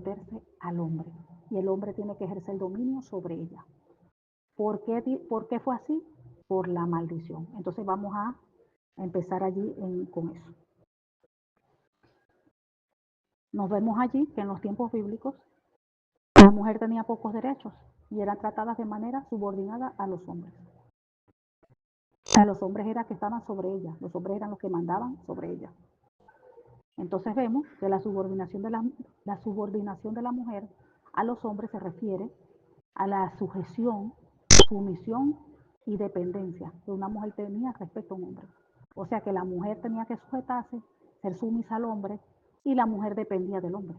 someterse al hombre y el hombre tiene que ejercer dominio sobre ella. ¿Por qué fue así? Por la maldición. Entonces vamos a empezar allí con eso. Nos vemos allí que en los tiempos bíblicos la mujer tenía pocos derechos y eran tratadas de manera subordinada a los hombres. A los hombres era que estaban sobre ella, los hombres eran los que mandaban sobre ella. Entonces vemos que la subordinación de la mujer a los hombres se refiere a la sujeción, sumisión y dependencia que una mujer tenía respecto a un hombre. O sea que la mujer tenía que sujetarse, ser sumisa al hombre y la mujer dependía del hombre.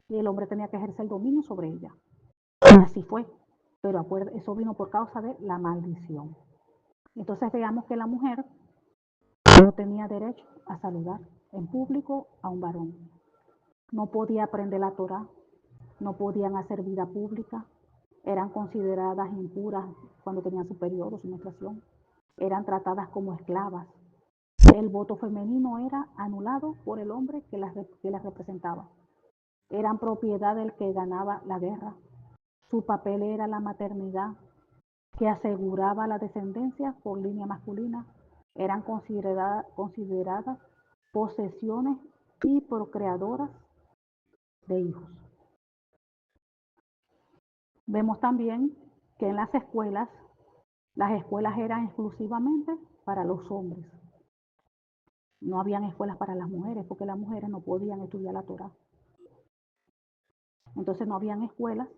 Y el hombre tenía que ejercer dominio sobre ella. Y así fue. Pero eso vino por causa de la maldición. Entonces veamos que la mujer no tenía derecho a saludar en público a un varón. No podía aprender la Torá, no podían hacer vida pública, eran consideradas impuras cuando tenían su periodo, su menstruación, eran tratadas como esclavas. El voto femenino era anulado por el hombre que las representaba. Eran propiedad del que ganaba la guerra. Su papel era la maternidad, que aseguraba la descendencia por línea masculina. Eran consideradas posesiones y procreadoras de hijos. Vemos también que en las escuelas eran exclusivamente para los hombres. No habían escuelas para las mujeres porque las mujeres no podían estudiar la Torá. Entonces no habían escuelas,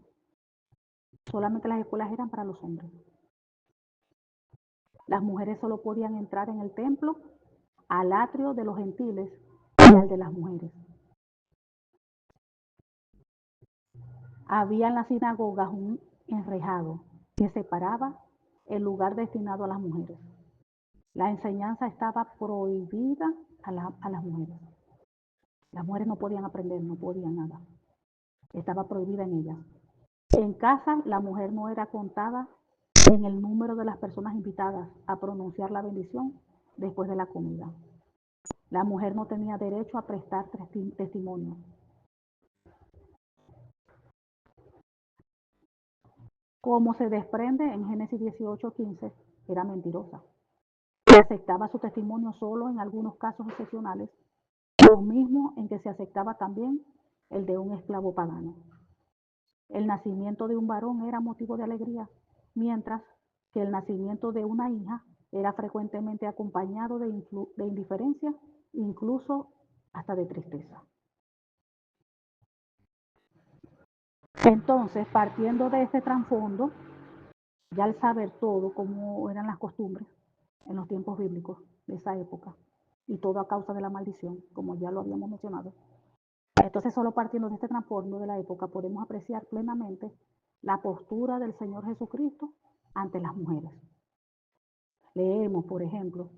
solamente las escuelas eran para los hombres. Las mujeres solo podían entrar en el templo, al atrio de los gentiles y al de las mujeres. Había en las sinagogas un enrejado que separaba el lugar destinado a las mujeres. La enseñanza estaba prohibida a las mujeres. Las mujeres no podían aprender, no podían nada. Estaba prohibida en ellas. En casa, la mujer no era contada en el número de las personas invitadas a pronunciar la bendición después de la comida. La mujer no tenía derecho a prestar testimonio. Como se desprende en Génesis 18:15, era mentirosa. Se aceptaba su testimonio solo en algunos casos excepcionales, lo mismo en que se aceptaba también el de un esclavo pagano. El nacimiento de un varón era motivo de alegría, mientras que el nacimiento de una hija era frecuentemente acompañado de indiferencia, incluso hasta de tristeza. Entonces, partiendo de este trasfondo, ya al saber todo cómo eran las costumbres en los tiempos bíblicos de esa época, y todo a causa de la maldición, como ya lo habíamos mencionado, entonces solo partiendo de este trasfondo de la época podemos apreciar plenamente la postura del Señor Jesucristo ante las mujeres. Leemos, por ejemplo,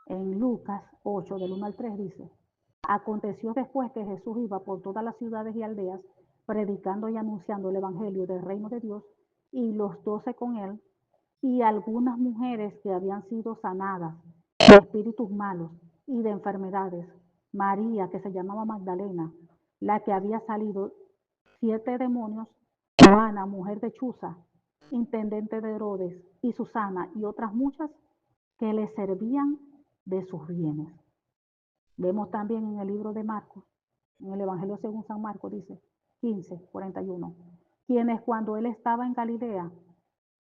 en Lucas 8, del 1 al 3, dice: aconteció después que Jesús iba por todas las ciudades y aldeas, predicando y anunciando el evangelio del reino de Dios, y los 12 con él, y algunas mujeres que habían sido sanadas de espíritus malos y de enfermedades. María, que se llamaba Magdalena, la que había salido 7 demonios, Joana, mujer de Chuza, intendente de Herodes, y Susana, y otras muchas que le servían de sus bienes. Vemos también en el libro de Marcos, en el Evangelio según San Marcos, dice 15:41, quienes cuando él estaba en Galilea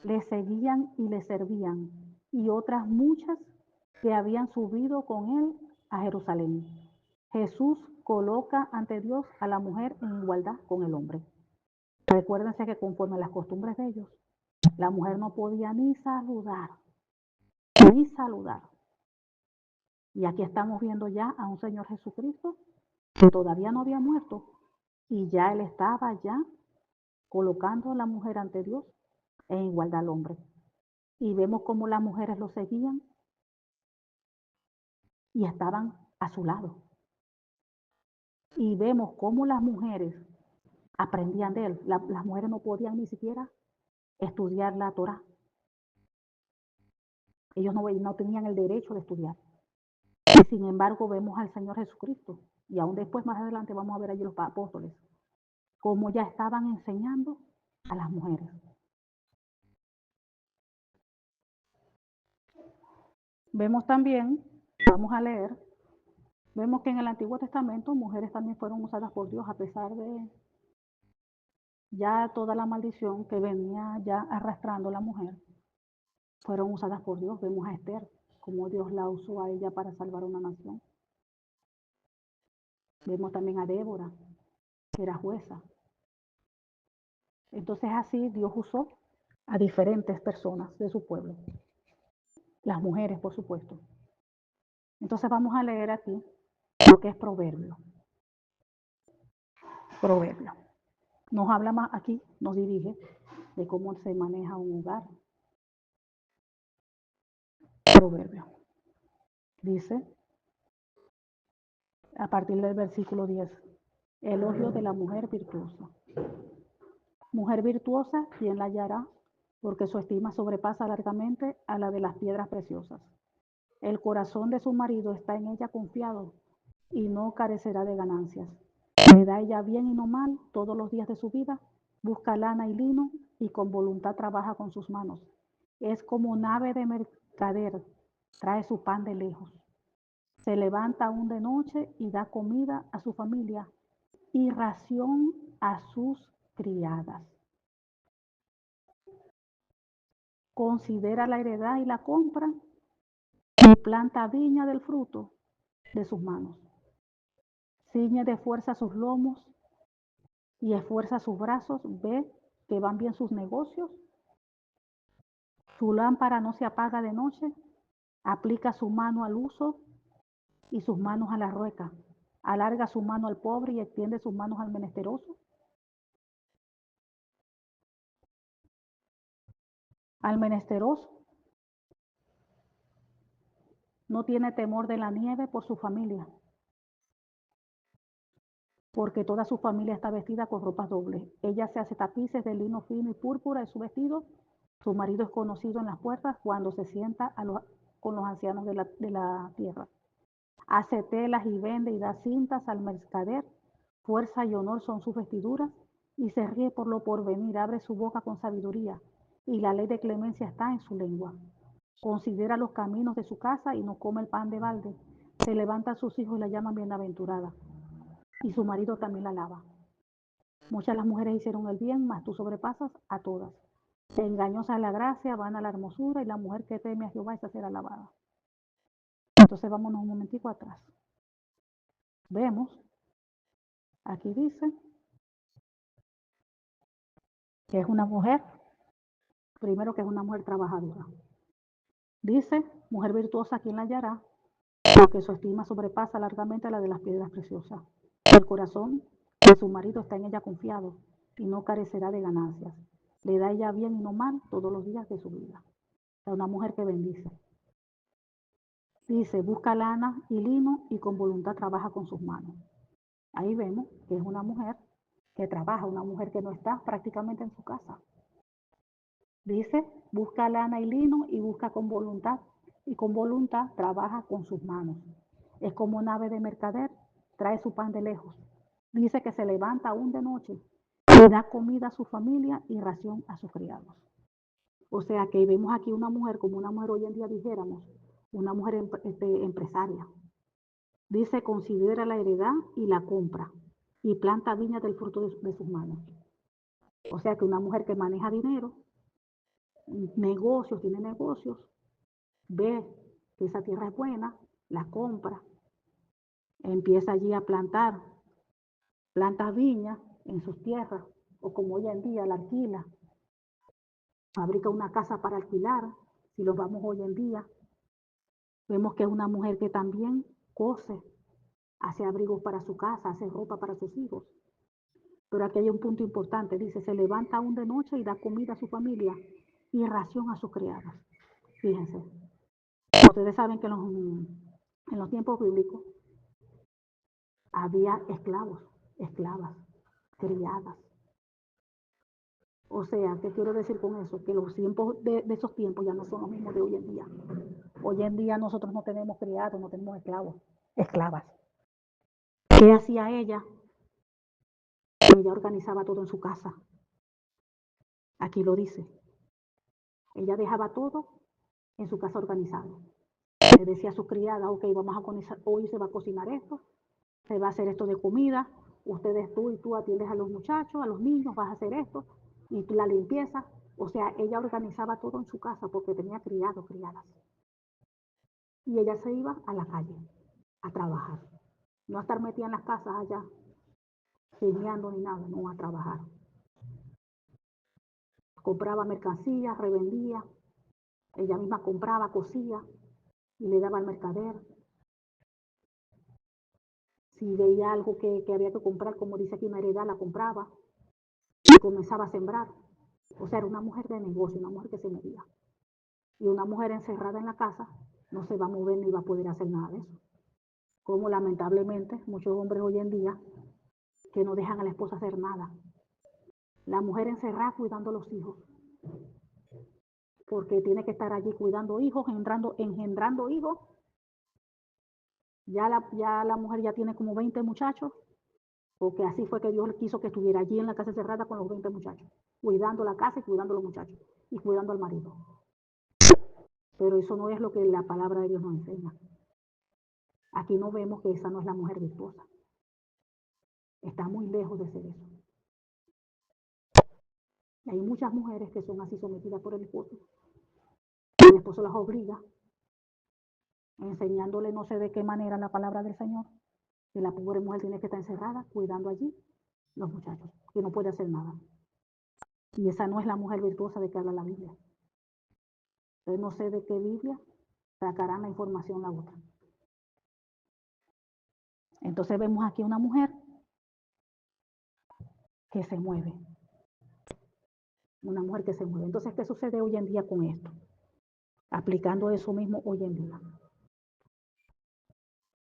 le seguían y le servían, y otras muchas que habían subido con él a Jerusalén. Jesús coloca ante Dios a la mujer en igualdad con el hombre. Recuérdense que conforme a las costumbres de ellos, la mujer no podía ni saludar, ni saludar. Y aquí estamos viendo ya a un Señor Jesucristo que todavía no había muerto y ya él estaba ya colocando a la mujer ante Dios en igualdad al hombre. Y vemos cómo las mujeres lo seguían y estaban a su lado. Y vemos cómo las mujeres aprendían de él. Las mujeres no podían ni siquiera estudiar la Torá. Ellos no tenían el derecho de estudiar. Y sin embargo vemos al Señor Jesucristo. Y aún después, más adelante, vamos a ver allí los apóstoles. como ya estaban enseñando a las mujeres. Vemos también, vamos a leer, vemos que en el Antiguo Testamento mujeres también fueron usadas por Dios a pesar de ya toda la maldición que venía ya arrastrando la mujer, fueron usadas por Dios. Vemos a Esther, como Dios la usó a ella para salvar una nación. Vemos también a Débora, que era jueza. Entonces así Dios usó a diferentes personas de su pueblo, las mujeres, por supuesto. Entonces vamos a leer aquí lo que es proverbio. Proverbio. Nos habla más aquí, nos dirige de cómo se maneja un hogar. Proverbio. Dice, a partir del versículo 10, elogio de la mujer virtuosa. Mujer virtuosa, ¿quién la hallará? Porque su estima sobrepasa largamente a la de las piedras preciosas. El corazón de su marido está en ella confiado y no carecerá de ganancias. Le da ella bien y no mal todos los días de su vida. Busca lana y lino y con voluntad trabaja con sus manos. Es como nave de mercader, trae su pan de lejos. Se levanta aún de noche y da comida a su familia y ración a sus criadas. Considera la heredad y la compra y planta viña del fruto de sus manos. Ciñe de fuerza sus lomos y esfuerza sus brazos. Ve que van bien sus negocios. Su lámpara no se apaga de noche. Aplica su mano al uso y sus manos a la rueca. Alarga su mano al pobre y extiende sus manos al menesteroso. Al menesteroso no tiene temor de la nieve por su familia, porque toda su familia está vestida con ropas dobles. Ella se hace tapices de lino fino y púrpura en su vestido. Su marido es conocido en las puertas cuando se sienta con los ancianos de la tierra. Hace telas y vende y da cintas al mercader. Fuerza y honor son sus vestiduras y se ríe por lo porvenir. Abre su boca con sabiduría y la ley de clemencia está en su lengua. Considera los caminos de su casa y no come el pan de balde. Se levantan sus hijos y la llaman bienaventurada y su marido también la alaba. Muchas las mujeres hicieron el bien, mas tú sobrepasas a todas. Engañosa es la gracia, vana la hermosura, y la mujer que teme a Jehová es a ser alabada. Entonces vámonos un momentico atrás. Vemos, aquí dice que es una mujer, primero que es una mujer trabajadora. Dice, mujer virtuosa, ¿quién la hallará? Porque su estima sobrepasa largamente a la de las piedras preciosas. El corazón de su marido está en ella confiado y no carecerá de ganancias. Le da ella bien y no mal todos los días de su vida. Es una mujer que bendice. Dice, busca lana y lino y con voluntad trabaja con sus manos. Ahí vemos que es una mujer que trabaja, una mujer que no está prácticamente en su casa. Dice, busca lana y lino y busca con voluntad, y con voluntad trabaja con sus manos. Es como nave de mercader, trae su pan de lejos. Dice que se levanta aún de noche y da comida a su familia y ración a sus criados. O sea que vemos aquí una mujer, como una mujer hoy en día dijéramos, una mujer empresaria. Dice, considera la heredad y la compra y planta viña del fruto de sus manos. O sea que una mujer que maneja dinero, negocios, tiene negocios, ve que esa tierra es buena, la compra, empieza allí a plantar, planta viña en sus tierras, o como hoy en día la alquila, fabrica una casa para alquilar, si los vamos hoy en día. Vemos que es una mujer que también cose, hace abrigos para su casa, hace ropa para sus hijos. Pero aquí hay un punto importante, dice, se levanta aún de noche y da comida a su familia y ración a sus criadas. Fíjense, ustedes saben que en los tiempos bíblicos había esclavos, esclavas, criadas. O sea, ¿qué quiero decir con eso? Que los tiempos de esos tiempos ya no son los mismos de hoy en día. Hoy en día nosotros no tenemos criados, no tenemos esclavos, esclavas. ¿Qué hacía ella? Ella organizaba todo en su casa. Aquí lo dice. Ella dejaba todo en su casa organizado. Le decía a su criada, ok, vamos a cocinar, hoy se va a cocinar esto, se va a hacer esto de comida, ustedes tú y tú atiendes a los muchachos, a los niños, vas a hacer esto, y la limpieza. O sea, ella organizaba todo en su casa porque tenía criados, criadas. Y ella se iba a la calle a trabajar. No a estar metida en las casas allá, chismeando ni nada, no, a trabajar. Compraba mercancías, revendía, ella misma compraba, cosía y le daba al mercader. Si veía algo que había que comprar, como dice aquí, una heredad, la compraba y comenzaba a sembrar. O sea, era una mujer de negocio, una mujer que se movía. Y una mujer encerrada en la casa no se va a mover ni va a poder hacer nada de eso. Como lamentablemente muchos hombres hoy en día que no dejan a la esposa hacer nada. La mujer encerrada cuidando a los hijos, porque tiene que estar allí cuidando hijos, engendrando hijos. Ya la mujer ya tiene como 20 muchachos, porque así fue que Dios quiso que estuviera allí en la casa cerrada con los 20 muchachos, cuidando la casa y cuidando a los muchachos, y cuidando al marido. Pero eso no es lo que la palabra de Dios nos enseña. Aquí no vemos que esa no es la mujer virtuosa. Está muy lejos de ser eso. Y hay muchas mujeres que son así sometidas por el esposo. El esposo las obliga, enseñándole no sé de qué manera la palabra del Señor, que la pobre mujer tiene que estar encerrada cuidando allí los muchachos, que no puede hacer nada. Y esa no es la mujer virtuosa de que habla la Biblia. Entonces no sé de qué Biblia sacarán la información la otra. Entonces vemos aquí una mujer que se mueve. Una mujer que se mueve. Entonces, ¿qué sucede hoy en día con esto? Aplicando eso mismo hoy en día.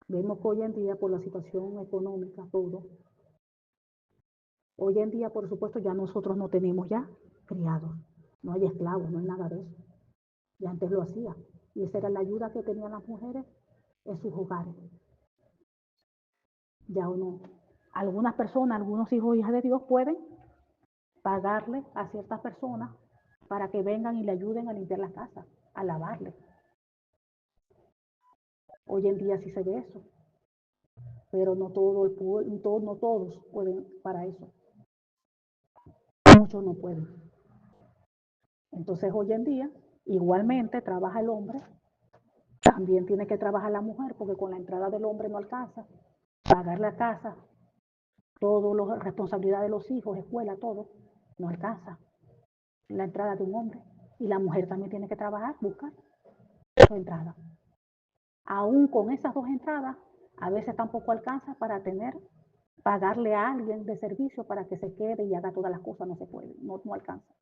Vemos que hoy en día, por la situación económica, todo, hoy en día, por supuesto, ya nosotros no tenemos ya criados. No hay esclavos, no hay nada de eso. Y antes lo hacía. Y esa era la ayuda que tenían las mujeres en sus hogares. Ya uno, algunas personas, algunos hijos e hijas de Dios pueden pagarle a ciertas personas para que vengan y le ayuden a limpiar la casa, a lavarle. Hoy en día sí se ve eso, pero no todos pueden para eso. Muchos no pueden. Entonces hoy en día, igualmente trabaja el hombre, también tiene que trabajar la mujer, porque con la entrada del hombre no alcanza, pagar la casa, todas las responsabilidades de los hijos, escuela, todo, no alcanza la entrada de un hombre. Y la mujer también tiene que trabajar, buscar su entrada. Aún con esas dos entradas, a veces tampoco alcanza para pagarle a alguien de servicio para que se quede y haga todas las cosas, no se puede, no alcanza.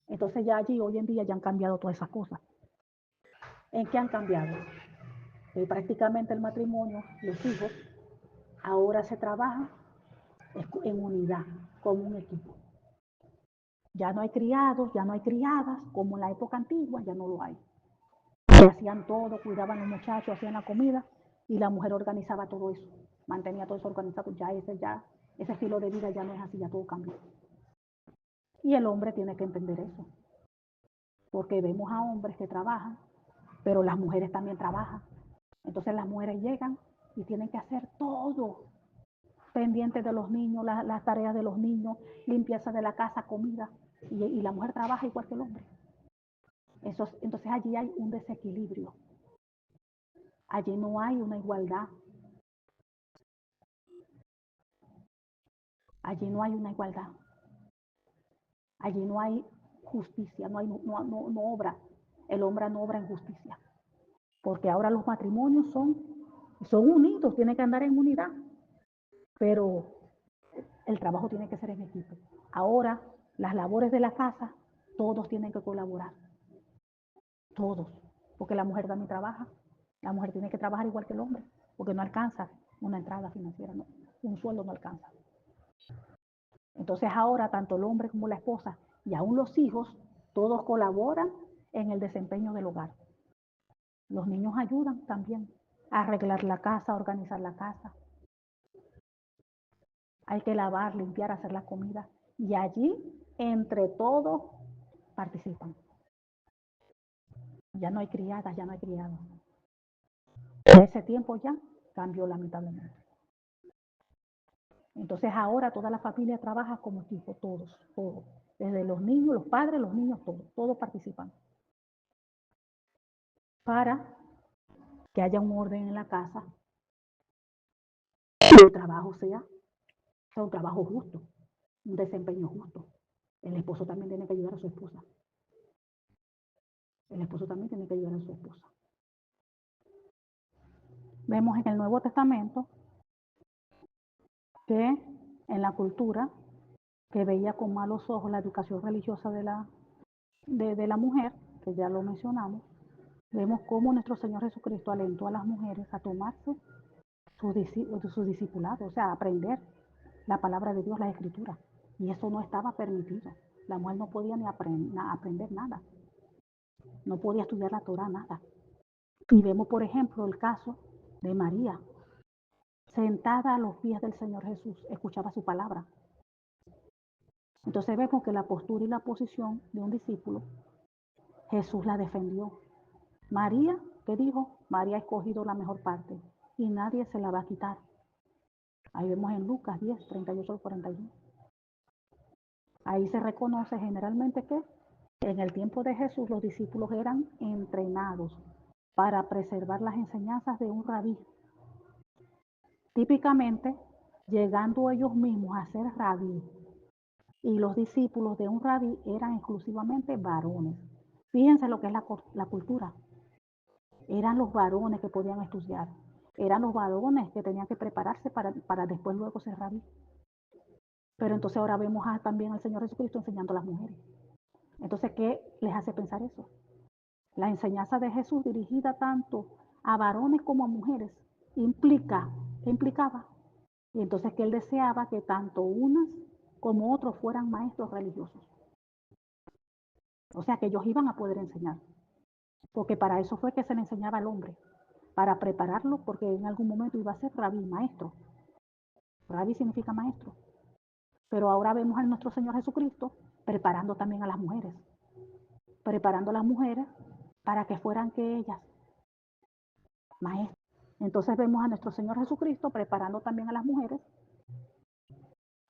Entonces ya allí, hoy en día, ya han cambiado todas esas cosas. ¿En qué han cambiado? Prácticamente el matrimonio, los hijos, ahora se trabaja en unidad, como un equipo. Ya no hay criados, ya no hay criadas, como en la época antigua, ya no lo hay. Que hacían todo, cuidaban a los muchachos, hacían la comida y la mujer organizaba todo eso, mantenía todo eso organizado. Ese estilo de vida ya no es así, ya todo cambió. Y el hombre tiene que entender eso, porque vemos a hombres que trabajan, pero las mujeres también trabajan. Entonces las mujeres llegan y tienen que hacer todo, pendientes de los niños, las tareas de los niños, limpieza de la casa, comida, y la mujer trabaja igual que el hombre. Entonces allí hay un desequilibrio, allí no hay una igualdad, allí no hay una igualdad, allí no hay justicia, no obra, el hombre no obra en justicia, porque ahora los matrimonios son unidos, tienen que andar en unidad, pero el trabajo tiene que ser en equipo. Ahora, las labores de la casa, todos tienen que colaborar, todos, porque la mujer también trabaja, la mujer tiene que trabajar igual que el hombre, porque no alcanza una entrada financiera, no, un sueldo no alcanza. Entonces ahora tanto el hombre como la esposa y aún los hijos, todos colaboran en el desempeño del hogar. Los niños ayudan también a arreglar la casa, a organizar la casa, hay que lavar, limpiar, hacer la comida. Y allí, entre todos, participan. Ya no hay criadas, ya no hay criados. En ese tiempo ya cambió lamentablemente. Entonces ahora toda la familia trabaja como equipo, todos. Desde los niños, los padres, los niños, todos participan. Para que haya un orden en la casa y el trabajo sea un trabajo justo, un desempeño justo. El esposo también tiene que ayudar a su esposa. El esposo también tiene que ayudar a su esposa. Vemos en el Nuevo Testamento que en la cultura que veía con malos ojos la educación religiosa de la mujer, que ya lo mencionamos, vemos cómo nuestro Señor Jesucristo alentó a las mujeres a tomarse su discipulado, o sea, a aprender la palabra de Dios, la Escritura. Y eso no estaba permitido. La mujer no podía ni aprender nada. No podía estudiar la Torah, nada. Y vemos, por ejemplo, el caso de María, sentada a los pies del Señor Jesús, escuchaba su palabra. Entonces vemos que la postura y la posición de un discípulo, Jesús la defendió. María, ¿qué dijo? María ha escogido la mejor parte y nadie se la va a quitar. Ahí vemos en Lucas 10, 38 al 41. Ahí se reconoce generalmente que en el tiempo de Jesús los discípulos eran entrenados para preservar las enseñanzas de un rabí. Típicamente, llegando ellos mismos a ser rabí, y los discípulos de un rabí eran exclusivamente varones. Fíjense lo que es la cultura. Eran los varones que podían estudiar. Eran los varones que tenían que prepararse para después luego ser rabí. Pero entonces ahora vemos también al Señor Jesucristo enseñando a las mujeres. Entonces, ¿qué les hace pensar eso? La enseñanza de Jesús dirigida tanto a varones como a mujeres ¿qué implicaba? Y entonces que él deseaba que tanto unas como otros fueran maestros religiosos. O sea, que ellos iban a poder enseñar. Porque para eso fue que se le enseñaba al hombre. Para prepararlo, porque en algún momento iba a ser rabí, maestro. Rabí significa maestro. Pero ahora vemos a nuestro Señor Jesucristo preparando también a las mujeres. Preparando a las mujeres para que fueran que ellas maestras. Entonces vemos a nuestro Señor Jesucristo preparando también a las mujeres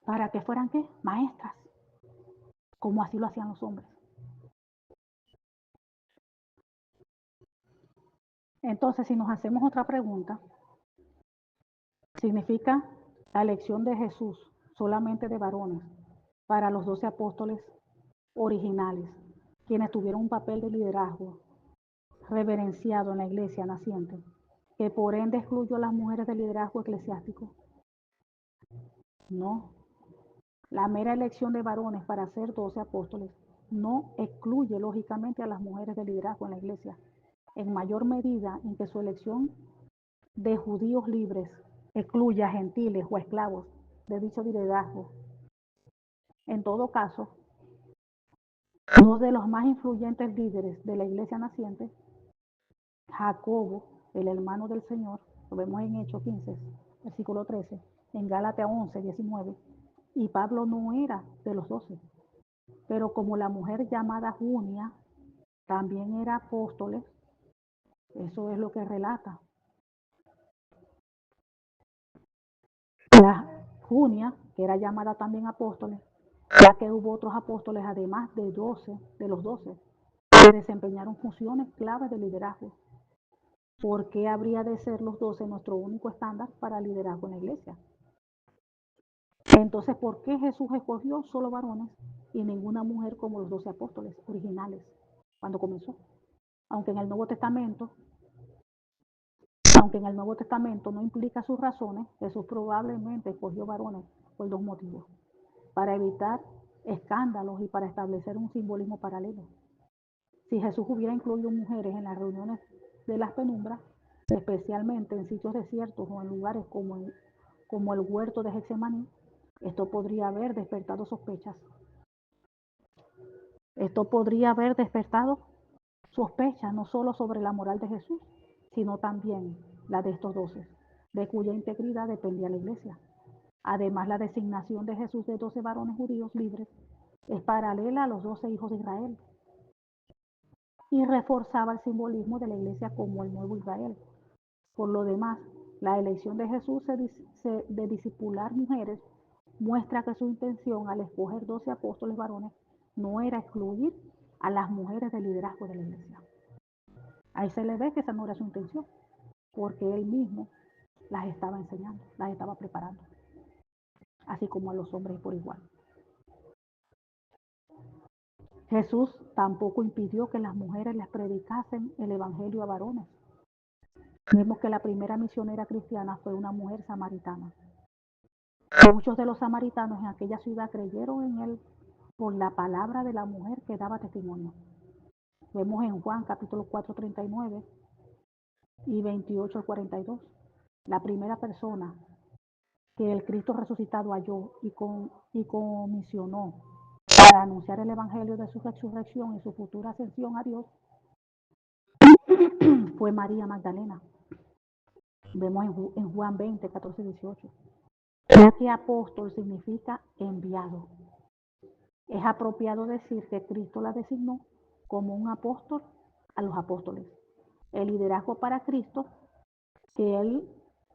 para que fueran ¿qué? Maestras, como así lo hacían los hombres. Entonces, si nos hacemos otra pregunta, ¿significa la elección de Jesús solamente de varones para los 12 apóstoles originales, quienes tuvieron un papel de liderazgo reverenciado en la iglesia naciente, que por ende excluyó a las mujeres del liderazgo eclesiástico? No. La mera elección de varones para ser 12 apóstoles no excluye lógicamente a las mujeres de liderazgo en la iglesia, en mayor medida en que su elección de judíos libres excluye a gentiles o esclavos de dicho liderazgo. En todo caso, dos de los más influyentes líderes de la iglesia naciente, Jacobo, el hermano del Señor, lo vemos en Hechos 15, versículo 13, en Gálatas 11, 19, y Pablo no era de los 12, pero como la mujer llamada Junia también era apóstoles, eso es lo que relata. La Junia, que era llamada también apóstoles, ya que hubo otros apóstoles, además de los 12, que desempeñaron funciones claves de liderazgo. ¿Por qué habría de ser los 12 nuestro único estándar para liderazgo en la iglesia? Entonces, ¿por qué Jesús escogió solo varones y ninguna mujer como los 12 apóstoles originales cuando comenzó? Aunque en el Nuevo Testamento, no implica sus razones, Jesús probablemente escogió varones por dos motivos: para evitar escándalos y para establecer un simbolismo paralelo. Si Jesús hubiera incluido mujeres en las reuniones de las penumbras, especialmente en sitios desiertos o en lugares como el huerto de Getsemaní, esto podría haber despertado sospechas. Esto podría haber despertado sospechas no solo sobre la moral de Jesús, sino también la de estos 12, de cuya integridad dependía la iglesia. Además, la designación de Jesús de 12 varones judíos libres es paralela a los 12 hijos de Israel y reforzaba el simbolismo de la iglesia como el nuevo Israel. Por lo demás, la elección de Jesús de discipular mujeres muestra que su intención al escoger 12 apóstoles varones no era excluir a las mujeres del liderazgo de la iglesia. Ahí se le ve que esa no era su intención, porque él mismo las estaba enseñando, las estaba preparando, así como a los hombres por igual. Jesús tampoco impidió que las mujeres les predicasen el evangelio a varones. Vemos que la primera misionera cristiana fue una mujer samaritana. Muchos de los samaritanos en aquella ciudad creyeron en él por la palabra de la mujer que daba testimonio. Vemos en Juan capítulo 4, 39 y 28 al 42. La primera persona que el Cristo resucitado halló y comisionó para anunciar el evangelio de su resurrección y su futura ascensión a Dios fue María Magdalena. Vemos en Juan 20, 14, 18. Ya que apóstol significa enviado. Es apropiado decir que Cristo la designó como un apóstol a los apóstoles. El liderazgo para Cristo que él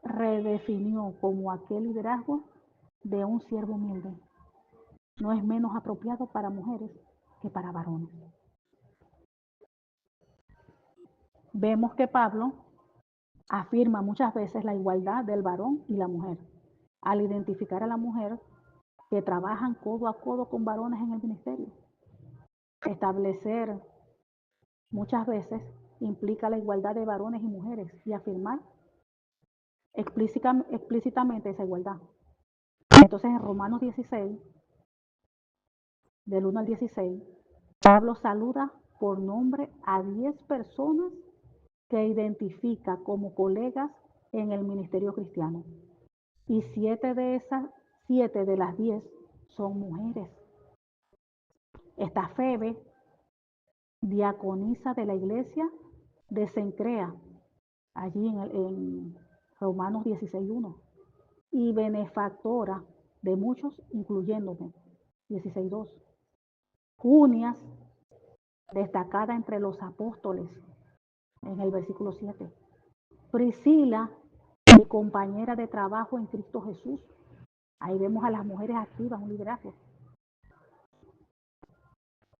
redefinió como aquel liderazgo de un siervo humilde no es menos apropiado para mujeres que para varones. Vemos que Pablo afirma muchas veces la igualdad del varón y la mujer, al identificar a la mujer que trabajan codo a codo con varones en el ministerio. Establecer muchas veces implica la igualdad de varones y mujeres y afirmar explícitamente esa igualdad. Entonces en Romanos 16, del 1 al 16, Pablo saluda por nombre a 10 personas que identifica como colegas en el ministerio cristiano. Y 7 de las 10 son mujeres. Está Febe, diaconisa de la iglesia de Cencrea, allí en Romanos 16:1, y benefactora de muchos, incluyéndome, 16:2. Junias, destacada entre los apóstoles, en el versículo 7. Priscila, mi compañera de trabajo en Cristo Jesús. Ahí vemos a las mujeres activas, un liderazgo.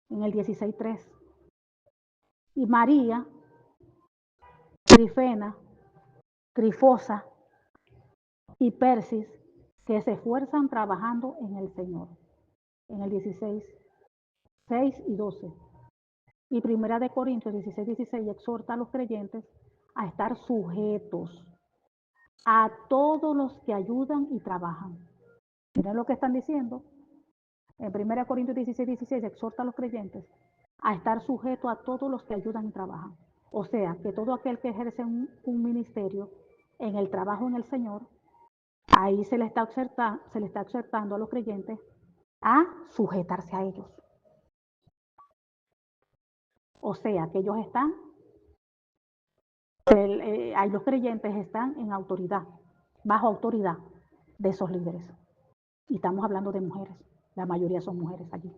En el 16:3. Y María, Trifena, Trifosa y Persis, que se esfuerzan trabajando en el Señor. En el 16, 6 y 12. Y Primera de Corintios 16, 16 exhorta a los creyentes a estar sujetos a todos los que ayudan y trabajan. Miren lo que están diciendo. En 1 Corintios 16, 16 exhorta a los creyentes a estar sujetos a todos los que ayudan y trabajan. O sea, que todo aquel que ejerce un ministerio en el trabajo en el Señor, ahí se le está exhortando a los creyentes a sujetarse a ellos. O sea, que ellos están, ahí los creyentes están en autoridad, bajo autoridad de esos líderes. Y estamos hablando de mujeres, la mayoría son mujeres allí.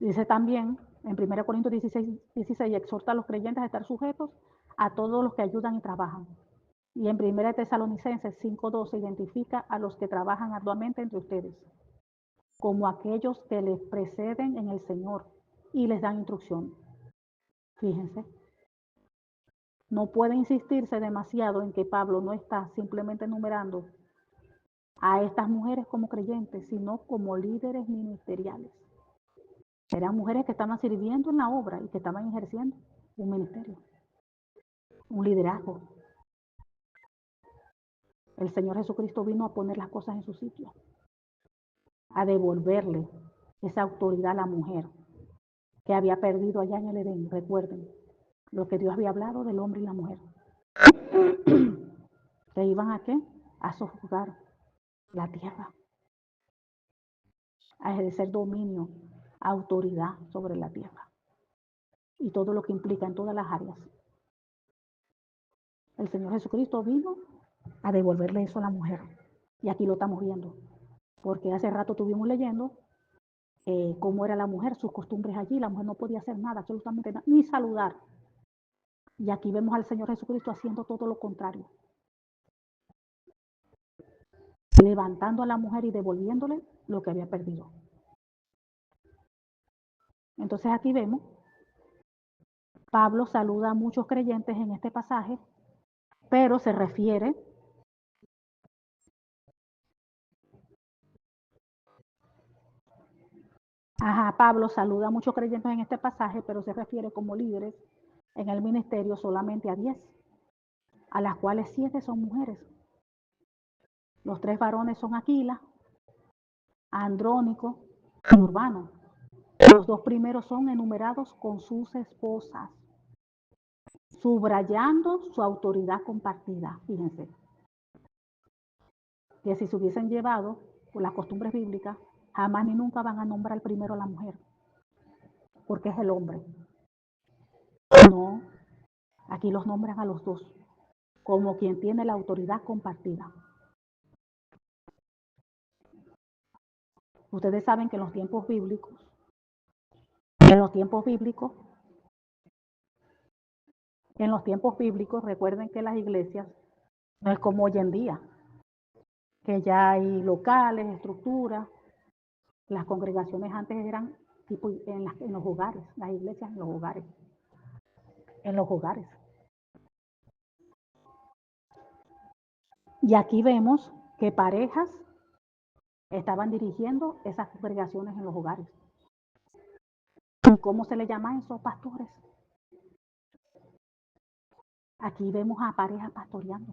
Dice también en 1 Corintios 16, 16, exhorta a los creyentes a estar sujetos a todos los que ayudan y trabajan. Y en 1 Tesalonicenses 5:12 identifica a los que trabajan arduamente entre ustedes, como aquellos que les preceden en el Señor y les dan instrucción. Fíjense, no puede insistirse demasiado en que Pablo no está simplemente enumerando a estas mujeres como creyentes, sino como líderes ministeriales. Eran mujeres que estaban sirviendo en la obra y que estaban ejerciendo un ministerio, un liderazgo. El Señor Jesucristo vino a poner las cosas en su sitio, a devolverle esa autoridad a la mujer que había perdido allá en el Edén. Recuerden lo que Dios había hablado del hombre y la mujer. ¿Que iban a qué? A sojuzgar la tierra, a ejercer dominio, autoridad sobre la tierra y todo lo que implica en todas las áreas. El Señor Jesucristo vino a devolverle eso a la mujer. Y aquí lo estamos viendo. Porque hace rato estuvimos leyendo cómo era la mujer, sus costumbres allí. La mujer no podía hacer nada, absolutamente nada, ni saludar. Y aquí vemos al Señor Jesucristo haciendo todo lo contrario. Levantando a la mujer y devolviéndole lo que había perdido. Entonces aquí vemos, Pablo saluda a muchos creyentes en este pasaje, pero se refiere Pablo saluda a muchos creyentes en este pasaje, pero se refiere como líderes en el ministerio solamente a 10, a las cuales 7 son mujeres. Los 3 varones son Aquila, Andrónico y Urbano. Los 2 primeros son enumerados con sus esposas, subrayando su autoridad compartida. Fíjense, que si se hubiesen llevado por las costumbres bíblicas, jamás ni nunca van a nombrar primero a la mujer, porque es el hombre. No, aquí los nombran a los 2, como quien tiene la autoridad compartida. Ustedes saben que en los tiempos bíblicos, recuerden que las iglesias no es como hoy en día, que ya hay locales, estructuras. Las congregaciones antes eran tipo en los hogares, las iglesias en los hogares. Y aquí vemos que parejas estaban dirigiendo esas congregaciones en los hogares. ¿Y cómo se le llaman esos pastores? Aquí vemos a parejas pastoreando.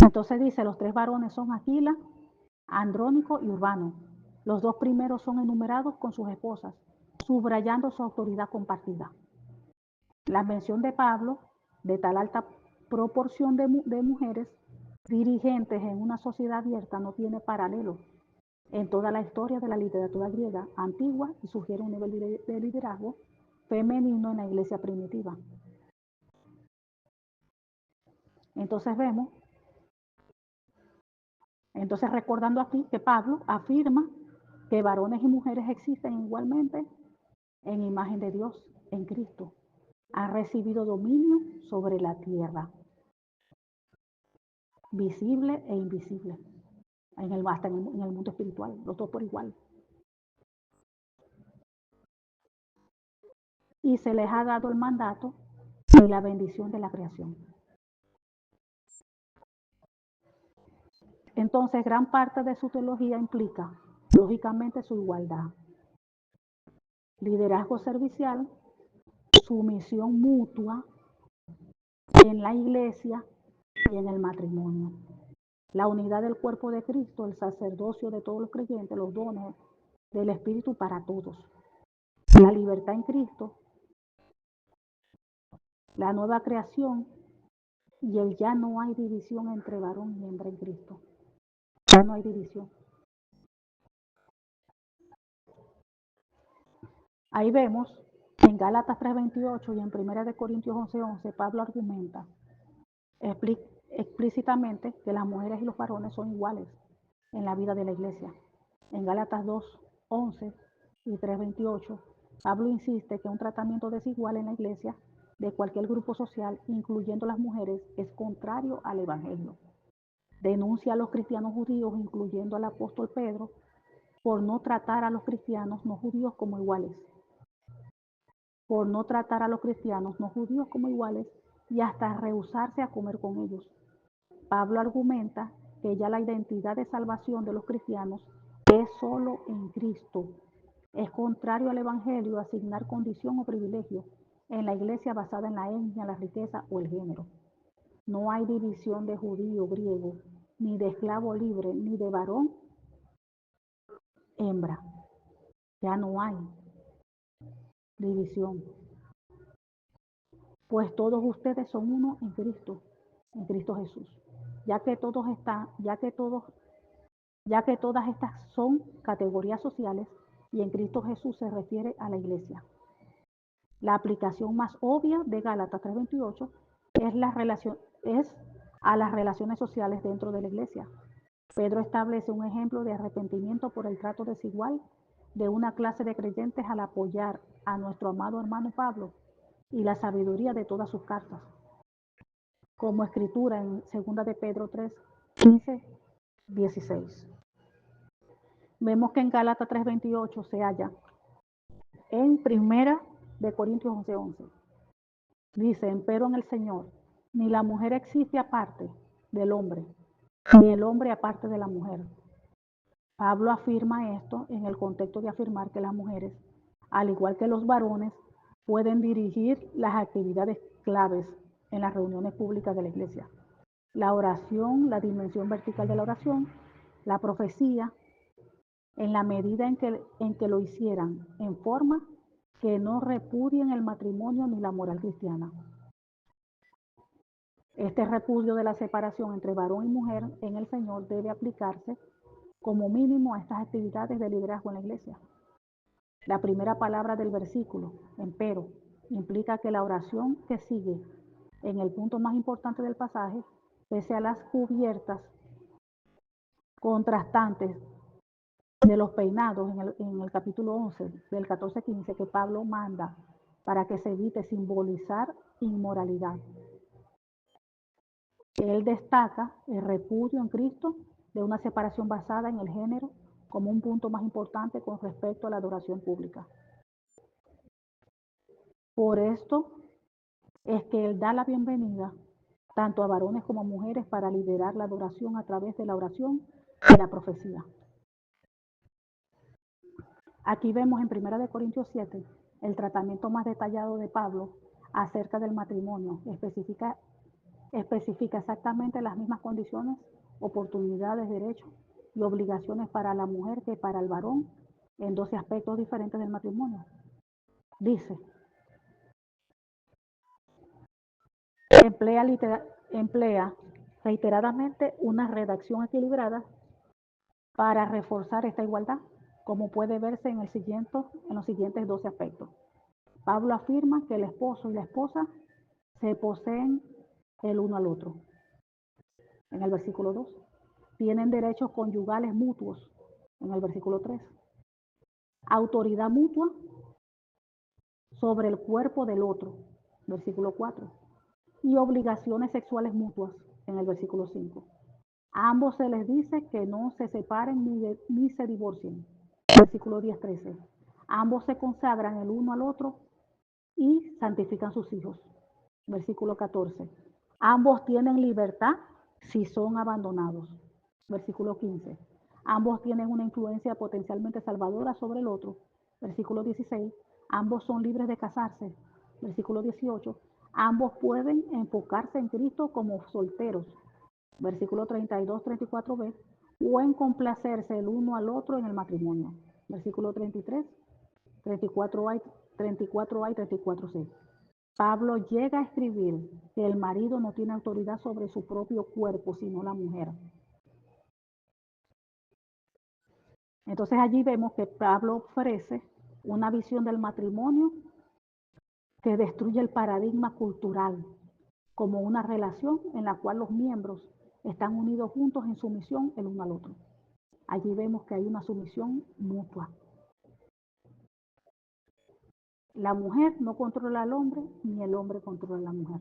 Entonces dice, los 3 varones son Aquila, Andrónico y Urbano. Los 2 primeros son enumerados con sus esposas, subrayando su autoridad compartida. La mención de Pablo de tal alta proporción de mujeres dirigentes en una sociedad abierta no tiene paralelo en toda la historia de la literatura griega antigua y sugiere un nivel de liderazgo femenino en la iglesia primitiva. Entonces recordando aquí que Pablo afirma que varones y mujeres existen igualmente en imagen de Dios en Cristo. Han recibido dominio sobre la tierra, visible e invisible, hasta en el mundo espiritual, los 2 por igual. Y se les ha dado el mandato y la bendición de la creación. Entonces, gran parte de su teología implica, lógicamente, su igualdad, liderazgo servicial, sumisión mutua en la iglesia y en el matrimonio, la unidad del cuerpo de Cristo, el sacerdocio de todos los creyentes, los dones del Espíritu para todos, la libertad en Cristo, la nueva creación y el ya no hay división entre varón y hembra en Cristo. Ya no hay división. Ahí vemos en Gálatas 3:28 y en 1 Corintios 11:11, Pablo argumenta explícitamente que las mujeres y los varones son iguales en la vida de la iglesia. En Gálatas 2:11 y 3:28, Pablo insiste que un tratamiento desigual en la iglesia de cualquier grupo social, incluyendo las mujeres, es contrario al evangelio. Denuncia a los cristianos judíos, incluyendo al apóstol Pedro, por no tratar a los cristianos no judíos como iguales. Y hasta rehusarse a comer con ellos. Pablo argumenta que ya la identidad de salvación de los cristianos es solo en Cristo. Es contrario al evangelio asignar condición o privilegio en la iglesia basada en la etnia, la riqueza o el género. No hay división de judío, griego, ni de esclavo libre, ni de varón, hembra. Ya no hay división. Pues todos ustedes son uno en Cristo Jesús. Ya que todas estas son categorías sociales y en Cristo Jesús se refiere a la iglesia. La aplicación más obvia de Gálatas 3:28 es la es a las relaciones sociales dentro de la iglesia. Pedro establece un ejemplo de arrepentimiento por el trato desigual de una clase de creyentes al apoyar a nuestro amado hermano Pablo y la sabiduría de todas sus cartas, como escritura en 2 de Pedro 3, 15, 16. Vemos que en Gálatas 3:28 se halla en 1 de Corintios 11:11. Dice, empero en el Señor, ni la mujer existe aparte del hombre, ni el hombre aparte de la mujer. Pablo afirma esto en el contexto de afirmar que las mujeres, al igual que los varones, pueden dirigir las actividades claves en las reuniones públicas de la iglesia. La oración, la dimensión vertical de la oración, la profecía, en la medida en que lo hicieran en forma que no repudien el matrimonio ni la moral cristiana. Este repudio de la separación entre varón y mujer en el Señor debe aplicarse como mínimo a estas actividades de liderazgo en la iglesia. La primera palabra del versículo, empero, implica que la oración que sigue en el punto más importante del pasaje, pese a las cubiertas contrastantes de los peinados en el capítulo 11, del 14-15, que Pablo manda para que se evite simbolizar inmoralidad. Él destaca el repudio en Cristo de una separación basada en el género como un punto más importante con respecto a la adoración pública. Por esto es que Él da la bienvenida tanto a varones como a mujeres para liderar la adoración a través de la oración y la profecía. Aquí vemos en 1 Corintios 7 el tratamiento más detallado de Pablo acerca del matrimonio. Especifica exactamente las mismas condiciones, oportunidades, derechos y obligaciones para la mujer que para el varón en 12 aspectos diferentes del matrimonio. Dice, emplea reiteradamente una redacción equilibrada para reforzar esta igualdad, como puede verse en los siguientes 12 aspectos. Pablo afirma que el esposo y la esposa se poseen el uno al otro. En el versículo 2. Tienen derechos conyugales mutuos. En el versículo 3. Autoridad mutua sobre el cuerpo del otro. Versículo 4. Y obligaciones sexuales mutuas. En el versículo 5. A ambos se les dice que no se separen ni se divorcien. Versículo 10-13. Ambos se consagran el uno al otro y santifican sus hijos. Versículo 14. Ambos tienen libertad si son abandonados. Versículo 15. Ambos tienen una influencia potencialmente salvadora sobre el otro. Versículo 16. Ambos son libres de casarse. Versículo 18. Ambos pueden enfocarse en Cristo como solteros. Versículo 32-34b. O en complacerse el uno al otro en el matrimonio. Versículo 33, 34a y 34c. Pablo llega a escribir que el marido no tiene autoridad sobre su propio cuerpo, sino la mujer. Entonces allí vemos que Pablo ofrece una visión del matrimonio que destruye el paradigma cultural como una relación en la cual los miembros están unidos juntos en sumisión el uno al otro. Allí vemos que hay una sumisión mutua. La mujer no controla al hombre, ni el hombre controla a la mujer.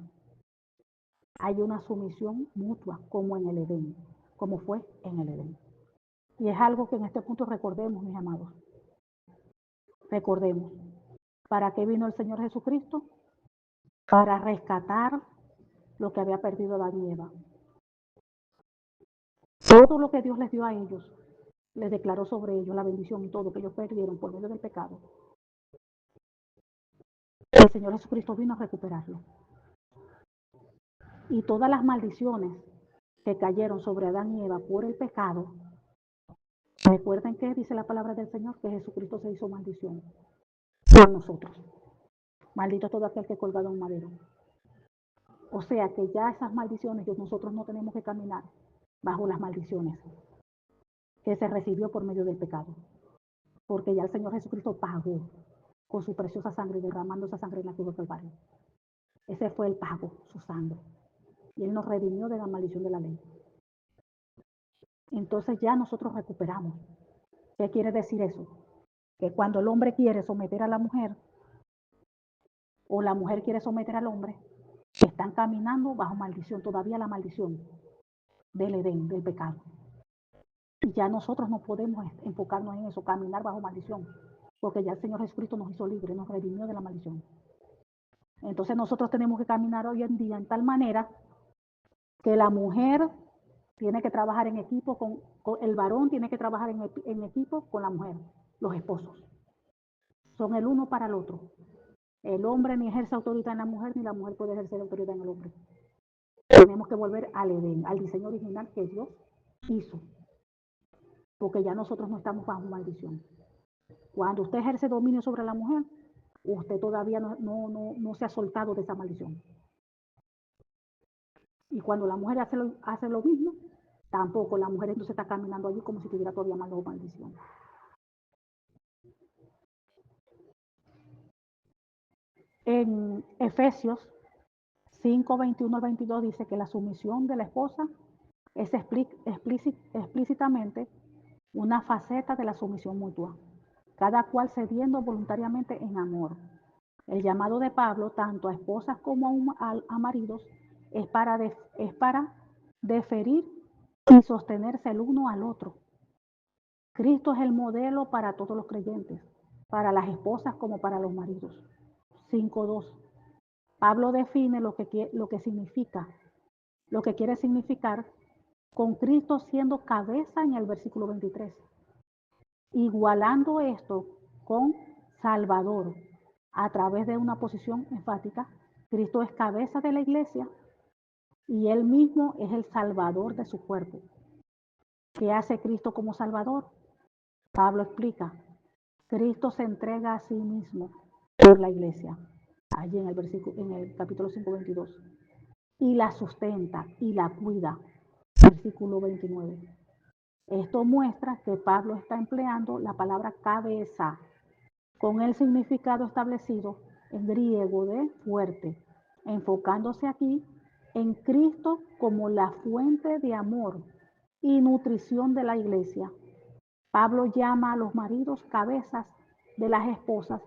Hay una sumisión mutua, como en el Edén, como fue en el Edén. Y es algo que en este punto recordemos, mis amados. Recordemos, ¿para qué vino el Señor Jesucristo? Para rescatar lo que había perdido Adán y Eva. Todo lo que Dios les dio a ellos, les declaró sobre ellos la bendición y todo que ellos perdieron por medio del pecado. El Señor Jesucristo vino a recuperarlo. Y todas las maldiciones que cayeron sobre Adán y Eva por el pecado, recuerden que dice la palabra del Señor que Jesucristo se hizo maldición por nosotros. Maldito todo aquel que colgado en un madero. O sea que ya esas maldiciones, nosotros no tenemos que caminar bajo las maldiciones que se recibió por medio del pecado. Porque ya el Señor Jesucristo pagó con su preciosa sangre, derramando esa sangre en la cruz del Calvario. Ese fue el pago, su sangre. y Él nos redimió de la maldición de la ley. Entonces ya nosotros recuperamos. ¿Qué quiere decir eso? Que cuando el hombre quiere someter a la mujer o la mujer quiere someter al hombre, están caminando bajo maldición, todavía la maldición del Edén, del pecado. Y ya nosotros no podemos enfocarnos en eso, caminar bajo maldición, porque ya el Señor Jesucristo nos hizo libres, nos redimió de la maldición. Entonces nosotros tenemos que caminar hoy en día en tal manera que la mujer tiene que trabajar en equipo con el varón, tiene que trabajar en equipo con la mujer, los esposos. Son el uno para el otro. El hombre ni ejerce autoridad en la mujer, ni la mujer puede ejercer autoridad en el hombre. Tenemos que volver al Edén, al diseño original que Dios hizo, porque ya nosotros no estamos bajo maldición. Cuando usted ejerce dominio sobre la mujer, usted todavía no se ha soltado de esa maldición. Y cuando la mujer hace lo mismo, tampoco la mujer entonces está caminando allí como si tuviera todavía más maldición. En Efesios 5, 21 al 22 dice que la sumisión de la esposa es explícitamente una faceta de la sumisión mutua, cada cual cediendo voluntariamente en amor. El llamado de Pablo, tanto a esposas como a maridos, es para deferir y sostenerse el uno al otro. Cristo es el modelo para todos los creyentes, para las esposas como para los maridos. 5.2. Pablo define lo que significa, lo que quiere significar con Cristo siendo cabeza en el versículo 23, igualando esto con Salvador a través de una posición enfática. Cristo es cabeza de la iglesia y Él mismo es el Salvador de su cuerpo. ¿Qué hace Cristo como Salvador? Pablo explica, Cristo se entrega a sí mismo por la iglesia, allí en el capítulo 5:22, y la sustenta y la cuida, versículo 29. Esto muestra que Pablo está empleando la palabra cabeza con el significado establecido en griego de fuerte, enfocándose aquí en Cristo como la fuente de amor y nutrición de la iglesia. Pablo llama a los maridos cabezas de las esposas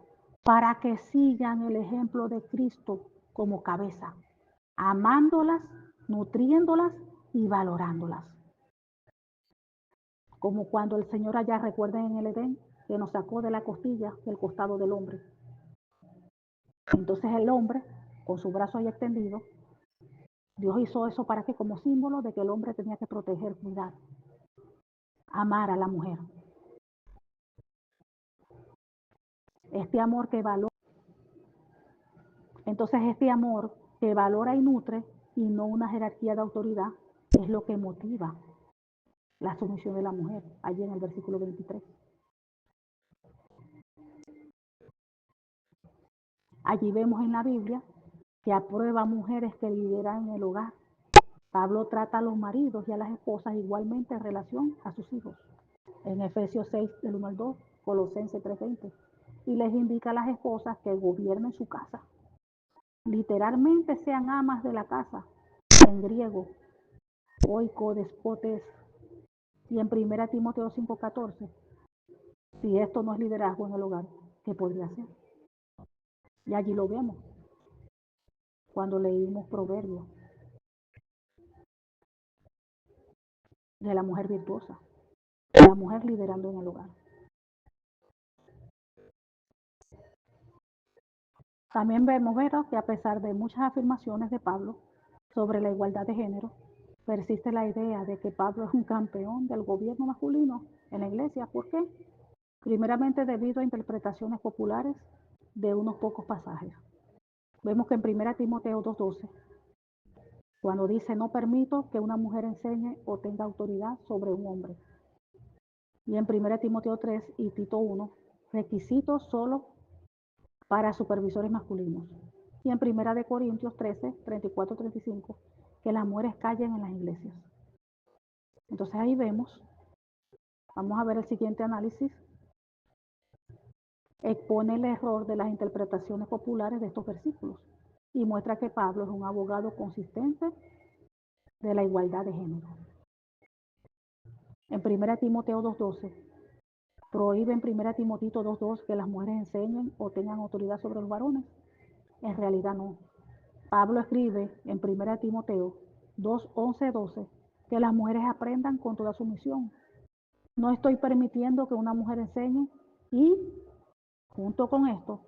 para que sigan el ejemplo de Cristo como cabeza, amándolas, nutriéndolas y valorándolas. Como cuando el Señor allá, recuerden en el Edén, que nos sacó de la costilla del costado del hombre. Entonces el hombre, con su brazo ahí extendido, Dios hizo eso para que como símbolo de que el hombre tenía que proteger, cuidar, amar a la mujer. Este amor que valora, entonces este amor que valora y nutre y no una jerarquía de autoridad es lo que motiva la sumisión de la mujer, allí en el versículo 23. Allí vemos en la Biblia que aprueba mujeres que lideran en el hogar. Pablo trata a los maridos y a las esposas igualmente en relación a sus hijos. En Efesios 6, del 1 al 2, Colosenses 3:20. Y les indica a las esposas que gobiernen su casa. Literalmente sean amas de la casa, en griego, oiko, despotes. Y en 1 Timoteo 5:14, si esto no es liderazgo en el hogar, ¿qué podría ser? Y allí lo vemos cuando leímos Proverbios de la mujer virtuosa, de la mujer liderando en el hogar. También vemos, ¿verdad?, que a pesar de muchas afirmaciones de Pablo sobre la igualdad de género, persiste la idea de que Pablo es un campeón del gobierno masculino en la iglesia. ¿Por qué? Primeramente debido a interpretaciones populares de unos pocos pasajes. Vemos que en 1 Timoteo 2:12, cuando dice, no permito que una mujer enseñe o tenga autoridad sobre un hombre. Y en 1 Timoteo 3 y Tito 1, requisitos solo para supervisores masculinos. Y en 1 Corintios 13, 34-35, que las mujeres callen en las iglesias. Entonces ahí vemos, vamos a ver el siguiente análisis, expone el error de las interpretaciones populares de estos versículos y muestra que Pablo es un abogado consistente de la igualdad de género. En 1 Timoteo 2:12, prohíbe en 1 Timoteo 2:2 que las mujeres enseñen o tengan autoridad sobre los varones. En realidad no. Pablo escribe en 1 Timoteo 2:11-12 que las mujeres aprendan con toda sumisión. No estoy permitiendo que una mujer enseñe y, junto con esto,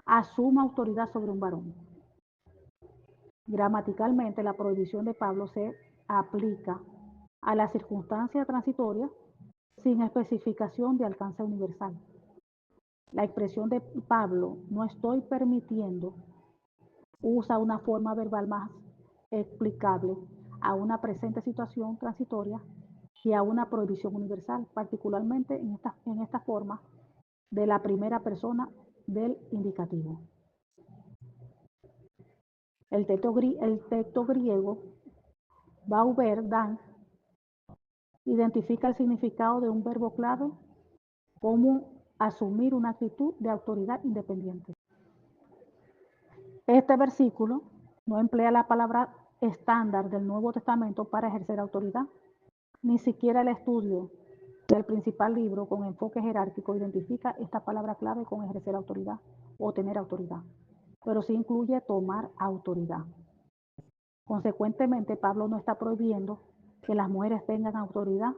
asuma autoridad sobre un varón. Gramaticalmente, la prohibición de Pablo se aplica a la circunstancia transitoria sin especificación de alcance universal. La expresión de Pablo, no estoy permitiendo, usa una forma verbal más explicable a una presente situación transitoria que a una prohibición universal, particularmente en esta forma de la primera persona del indicativo. El texto griego Bauber Dan identifica el significado de un verbo clave como asumir una actitud de autoridad independiente. Este versículo no emplea la palabra estándar del Nuevo Testamento para ejercer autoridad. Ni siquiera el estudio del principal libro con enfoque jerárquico identifica esta palabra clave con ejercer autoridad o tener autoridad, pero sí incluye tomar autoridad. Consecuentemente, Pablo no está prohibiendo que las mujeres tengan autoridad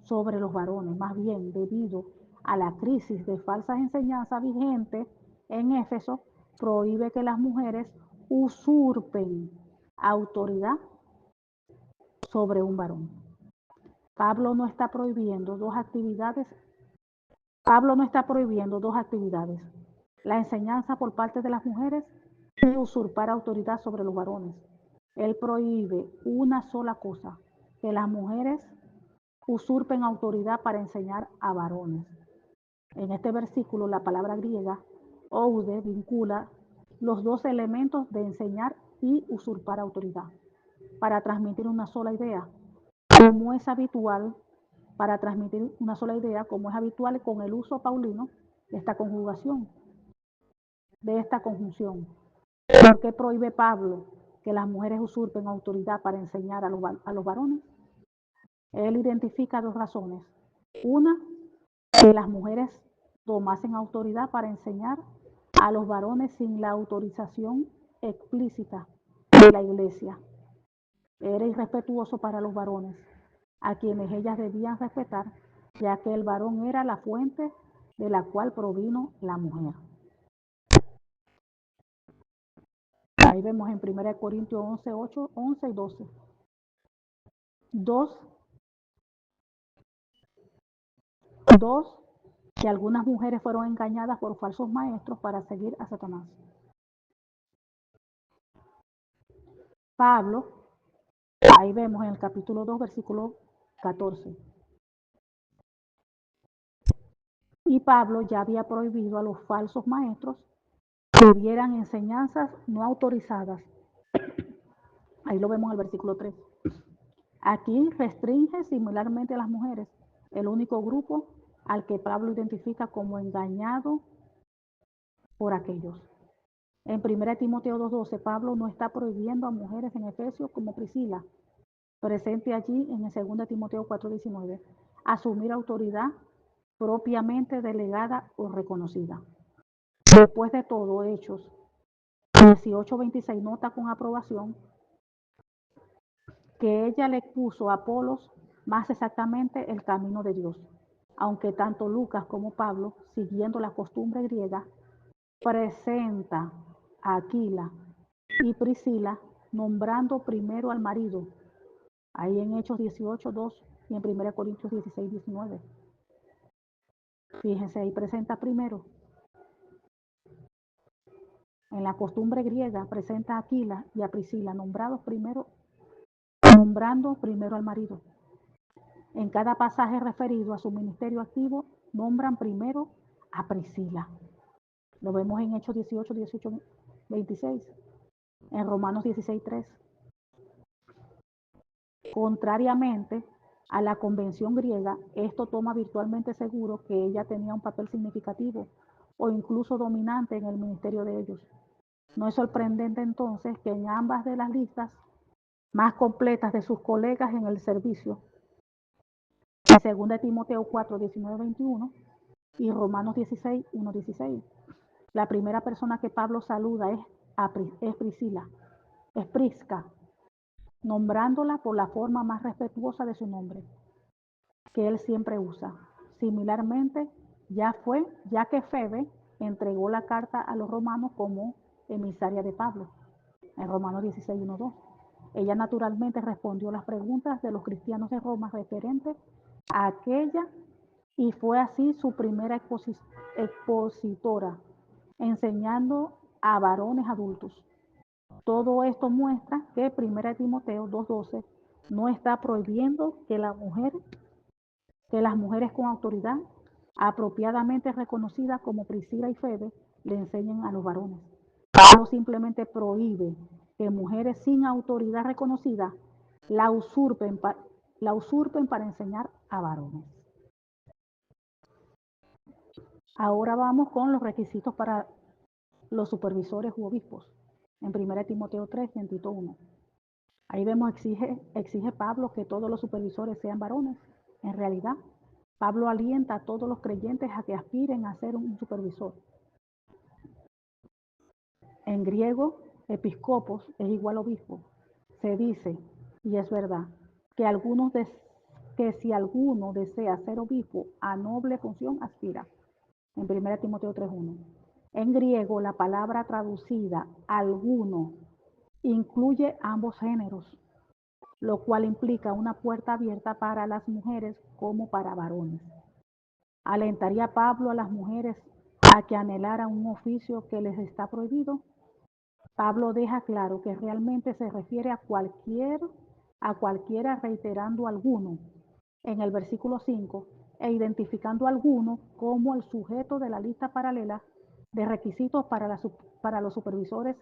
sobre los varones, más bien debido a la crisis de falsas enseñanzas vigente en Éfeso, prohíbe que las mujeres usurpen autoridad sobre un varón. Pablo no está prohibiendo dos actividades. La enseñanza por parte de las mujeres y usurpar autoridad sobre los varones. Él prohíbe una sola cosa, que las mujeres usurpen autoridad para enseñar a varones. En este versículo, la palabra griega oude vincula los dos elementos de enseñar y usurpar autoridad para transmitir una sola idea, como es habitual con el uso paulino de esta conjunción. ¿Por qué prohíbe Pablo que las mujeres usurpen autoridad para enseñar a los varones? Él identifica dos razones. Una, que las mujeres tomasen autoridad para enseñar a los varones sin la autorización explícita de la iglesia. Era irrespetuoso para los varones, a quienes ellas debían respetar, ya que el varón era la fuente de la cual provino la mujer. Ahí vemos en 1 Corintios 11:8, 11 y 12. Dos, que algunas mujeres fueron engañadas por falsos maestros para seguir a Satanás. Pablo, ahí vemos en el capítulo 2, versículo 14. Y Pablo ya había prohibido a los falsos maestros que dieran enseñanzas no autorizadas. Ahí lo vemos en el versículo 3. Aquí restringe similarmente a las mujeres, el único grupo al que Pablo identifica como engañado por aquellos. En 1 Timoteo 2:12, Pablo no está prohibiendo a mujeres en Efesios como Priscila, presente allí en el 2 Timoteo 4:19, asumir autoridad propiamente delegada o reconocida. Después de todo, Hechos 18:26 nota con aprobación que ella le expuso a Apolos más exactamente el camino de Dios, aunque tanto Lucas como Pablo, siguiendo la costumbre griega, presenta a Aquila y Priscila nombrando primero al marido, ahí en Hechos 18:2 y en 1 Corintios 16:19. Fíjense, ahí presenta primero. En la costumbre griega presenta a Aquila y a Priscila nombrando primero al marido. En cada pasaje referido a su ministerio activo, nombran primero a Priscila. Lo vemos en Hechos 18, 26, en Romanos 16:3. Contrariamente a la convención griega, esto toma virtualmente seguro que ella tenía un papel significativo o incluso dominante en el ministerio de ellos. No es sorprendente entonces que en ambas de las listas más completas de sus colegas en el servicio. En 2 Timoteo 4, 19, 21 y Romanos 16, 1, 16. La primera persona que Pablo saluda es Priscila, es Prisca, nombrándola por la forma más respetuosa de su nombre, que él siempre usa. Similarmente, ya que Febe entregó la carta a los romanos como emisaria de Pablo, en Romanos 16, 1, 2. Ella naturalmente respondió las preguntas de los cristianos de Roma referentes a aquella y fue así su primera expositora, enseñando a varones adultos. Todo esto muestra que 1 Timoteo 2:12 no está prohibiendo que las mujeres con autoridad apropiadamente reconocidas como Priscila y Febe le enseñen a los varones. Pablo simplemente prohíbe que mujeres sin autoridad reconocida la usurpen para enseñar a varones. Ahora vamos con los requisitos para los supervisores u obispos. En 1 Timoteo 3, en Tito 1. Ahí vemos, exige Pablo que todos los supervisores sean varones. En realidad, Pablo alienta a todos los creyentes a que aspiren a ser un supervisor. En griego, episcopos es igual a obispo. Se dice, y es verdad, que si alguno desea ser obispo, a noble función aspira. En 1 Timoteo 3:1. En griego, la palabra traducida alguno incluye ambos géneros, lo cual implica una puerta abierta para las mujeres como para varones. ¿Alentaría Pablo a las mujeres a que anhelaran un oficio que les está prohibido? Pablo deja claro que realmente se refiere a cualquiera reiterando alguno en el versículo 5 e identificando alguno como el sujeto de la lista paralela de requisitos para los supervisores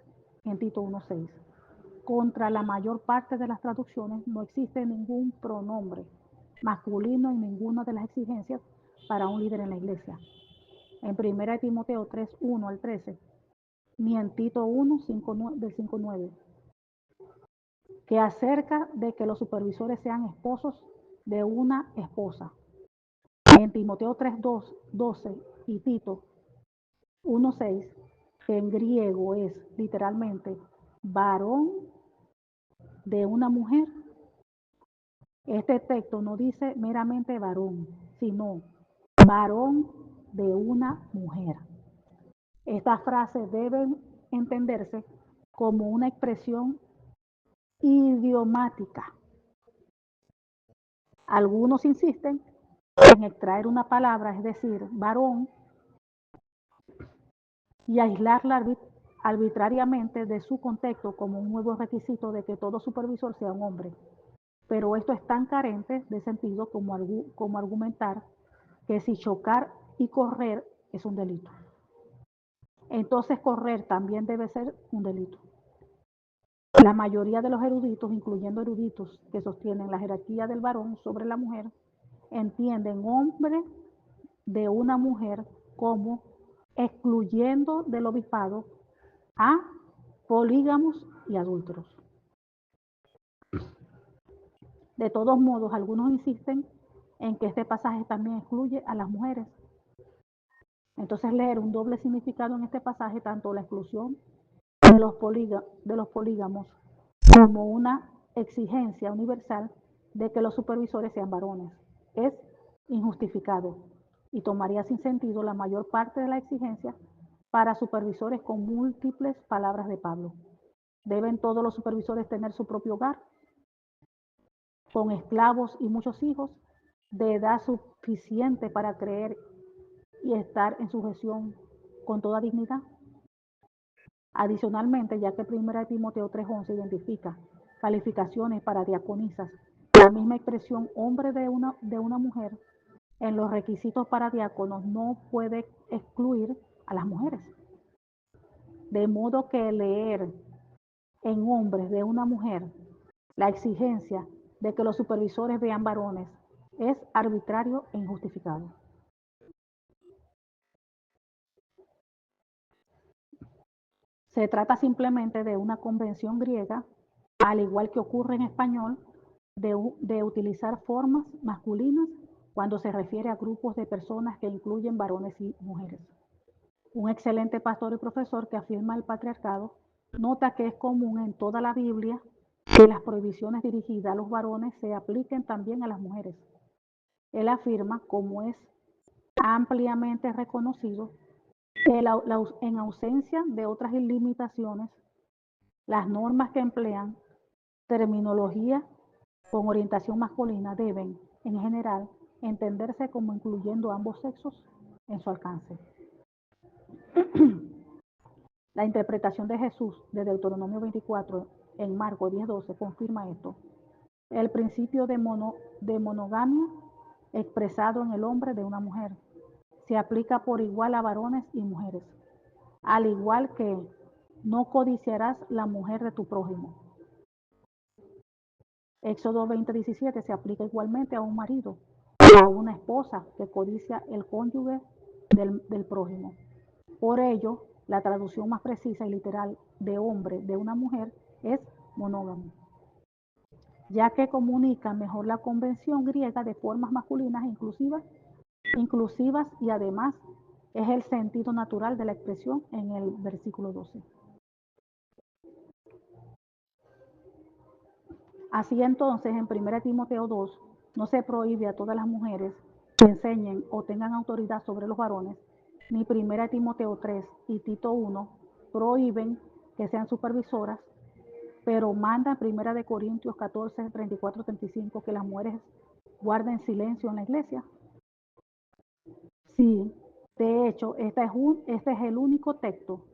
en Tito 1:6. Contra la mayor parte de las traducciones no existe ningún pronombre masculino en ninguna de las exigencias para un líder en la iglesia. En 1 Timoteo 3:1 al 13, ni en Tito 1, 5, del 5:9, que acerca de que los supervisores sean esposos de una esposa. En Timoteo 3:12 y Tito 1:6, que en griego es literalmente varón de una mujer. Este texto no dice meramente varón, sino varón de una mujer. Estas frases deben entenderse como una expresión idiomática. Algunos insisten en extraer una palabra, es decir, varón, y aislarla arbitrariamente de su contexto como un nuevo requisito de que todo supervisor sea un hombre. Pero esto es tan carente de sentido como argumentar que si chocar y correr es un delito, entonces correr también debe ser un delito. La mayoría de los eruditos, incluyendo eruditos que sostienen la jerarquía del varón sobre la mujer, entienden hombre de una mujer como excluyendo del obispado a polígamos y adúlteros. De todos modos, algunos insisten en que este pasaje también excluye a las mujeres. Entonces, leer un doble significado en este pasaje, tanto la exclusión de los polígamos como una exigencia universal de que los supervisores sean varones, es injustificado y tomaría sin sentido la mayor parte de la exigencia para supervisores con múltiples palabras de Pablo. ¿Deben todos los supervisores tener su propio hogar, con esclavos y muchos hijos, de edad suficiente para creer y estar en sujeción con toda dignidad? Adicionalmente, ya que 1 Timoteo 3:11 identifica calificaciones para diaconisas, la misma expresión hombre de una mujer en los requisitos para diáconos no puede excluir a las mujeres. De modo que leer en hombres de una mujer la exigencia de que los supervisores vean varones es arbitrario e injustificado. Se trata simplemente de una convención griega al igual que ocurre en español, de utilizar formas masculinas cuando se refiere a grupos de personas que incluyen varones y mujeres. Un excelente pastor y profesor que afirma el patriarcado nota que es común en toda la Biblia que las prohibiciones dirigidas a los varones se apliquen también a las mujeres. Él afirma, como es ampliamente reconocido, que en ausencia de otras limitaciones, las normas que emplean terminología con orientación masculina deben, en general, entenderse como incluyendo ambos sexos en su alcance. La interpretación de Jesús de Deuteronomio 24 en Marcos 10:12 confirma esto. El principio de monogamia expresado en el hombre de una mujer se aplica por igual a varones y mujeres, al igual que no codiciarás la mujer de tu prójimo. Éxodo 20:17 se aplica igualmente a un marido o a una esposa que codicia el cónyuge del prójimo. Por ello, la traducción más precisa y literal de hombre de una mujer es monógamo, ya que comunica mejor la convención griega de formas masculinas inclusivas y además es el sentido natural de la expresión en el versículo 12. Así entonces, en 1 Timoteo 2, no se prohíbe a todas las mujeres que enseñen o tengan autoridad sobre los varones, ni 1 Timoteo 3 y Tito 1 prohíben que sean supervisoras, pero manda en 1 Corintios 14, 34, 35 que las mujeres guarden silencio en la iglesia. Sí, de hecho, este es el único texto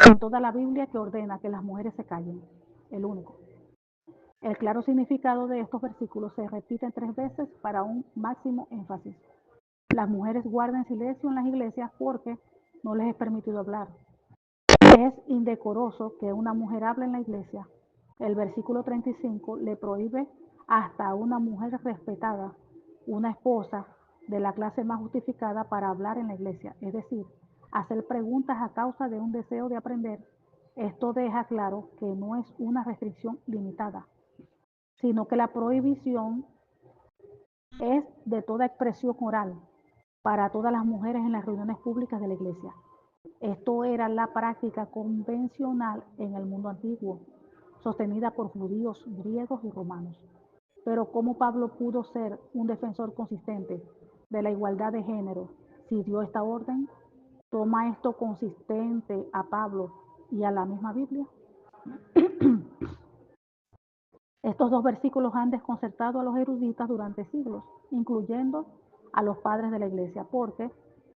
en toda la Biblia que ordena que las mujeres se callen, el único. El claro significado de estos versículos se repite 3 veces para un máximo énfasis. Las mujeres guarden silencio en las iglesias porque no les es permitido hablar. Es indecoroso que una mujer hable en la iglesia. El versículo 35 le prohíbe hasta a una mujer respetada, una esposa de la clase más justificada para hablar en la iglesia, es decir, hacer preguntas a causa de un deseo de aprender. Esto deja claro que no es una restricción limitada, sino que la prohibición es de toda expresión oral para todas las mujeres en las reuniones públicas de la iglesia. Esto era la práctica convencional en el mundo antiguo, sostenida por judíos, griegos y romanos. Pero ¿cómo Pablo pudo ser un defensor consistente de la igualdad de género si dio esta orden? ¿Toma esto consistente a Pablo y a la misma Biblia? Estos dos versículos han desconcertado a los eruditas durante siglos, incluyendo a los padres de la iglesia, porque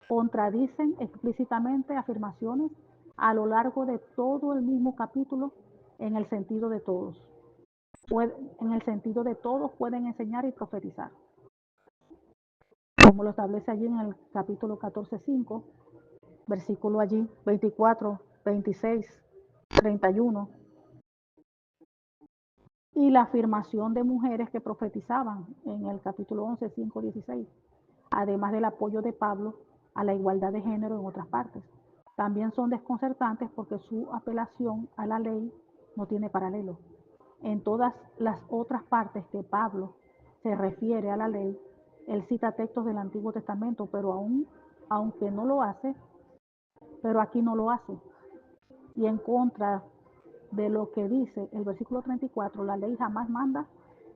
contradicen explícitamente afirmaciones a lo largo de todo el mismo capítulo en el sentido de todos. En el sentido de todos pueden enseñar y profetizar, como lo establece allí en el capítulo 14:5, versículo allí 24, 26, 31. Y la afirmación de mujeres que profetizaban en el capítulo 11, 5, 16, además del apoyo de Pablo a la igualdad de género en otras partes. También son desconcertantes porque su apelación a la ley no tiene paralelo. En todas las otras partes que Pablo se refiere a la ley, él cita textos del Antiguo Testamento, aunque no lo hace, pero aquí no lo hace. Y en contra de lo que dice el versículo 34, la ley jamás manda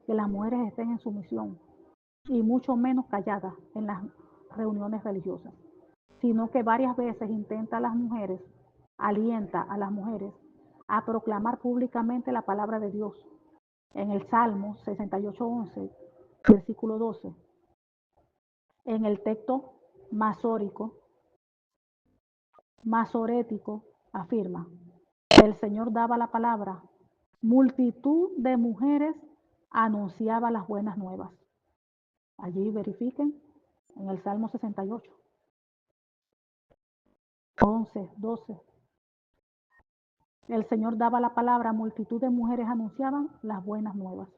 que las mujeres estén en sumisión, y mucho menos calladas en las reuniones religiosas, sino que varias veces alienta a las mujeres a proclamar públicamente la palabra de Dios. En el Salmo 68:11, versículo 12, en el texto masorético afirma: el Señor daba la palabra, multitud de mujeres anunciaba las buenas nuevas. Allí verifiquen en el Salmo 68, 11, 12. El Señor daba la palabra, multitud de mujeres anunciaban las buenas nuevas.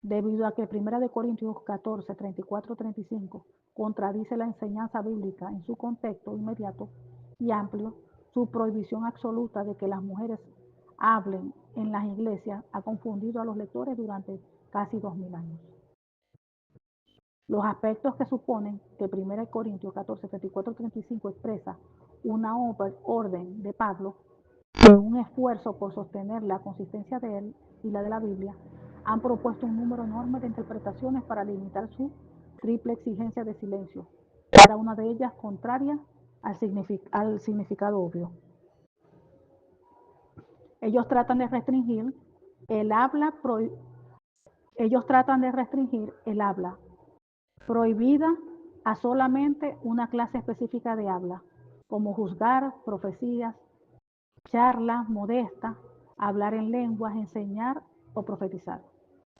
Debido a que 1 Corintios 14, 34, 35 contradice la enseñanza bíblica en su contexto inmediato y amplio, su prohibición absoluta de que las mujeres hablen en las iglesias ha confundido a los lectores durante casi 2000 años. Los aspectos que suponen que 1 Corintios 14, 34, 35 expresa una orden de Pablo de un esfuerzo por sostener la consistencia de él y la de la Biblia, han propuesto un número enorme de interpretaciones para limitar su triple exigencia de silencio, cada una de ellas contraria al significado obvio. Ellos tratan de restringir el habla prohibida a solamente una clase específica de habla, como juzgar, profecías, charlas modestas, hablar en lenguas, enseñar o profetizar.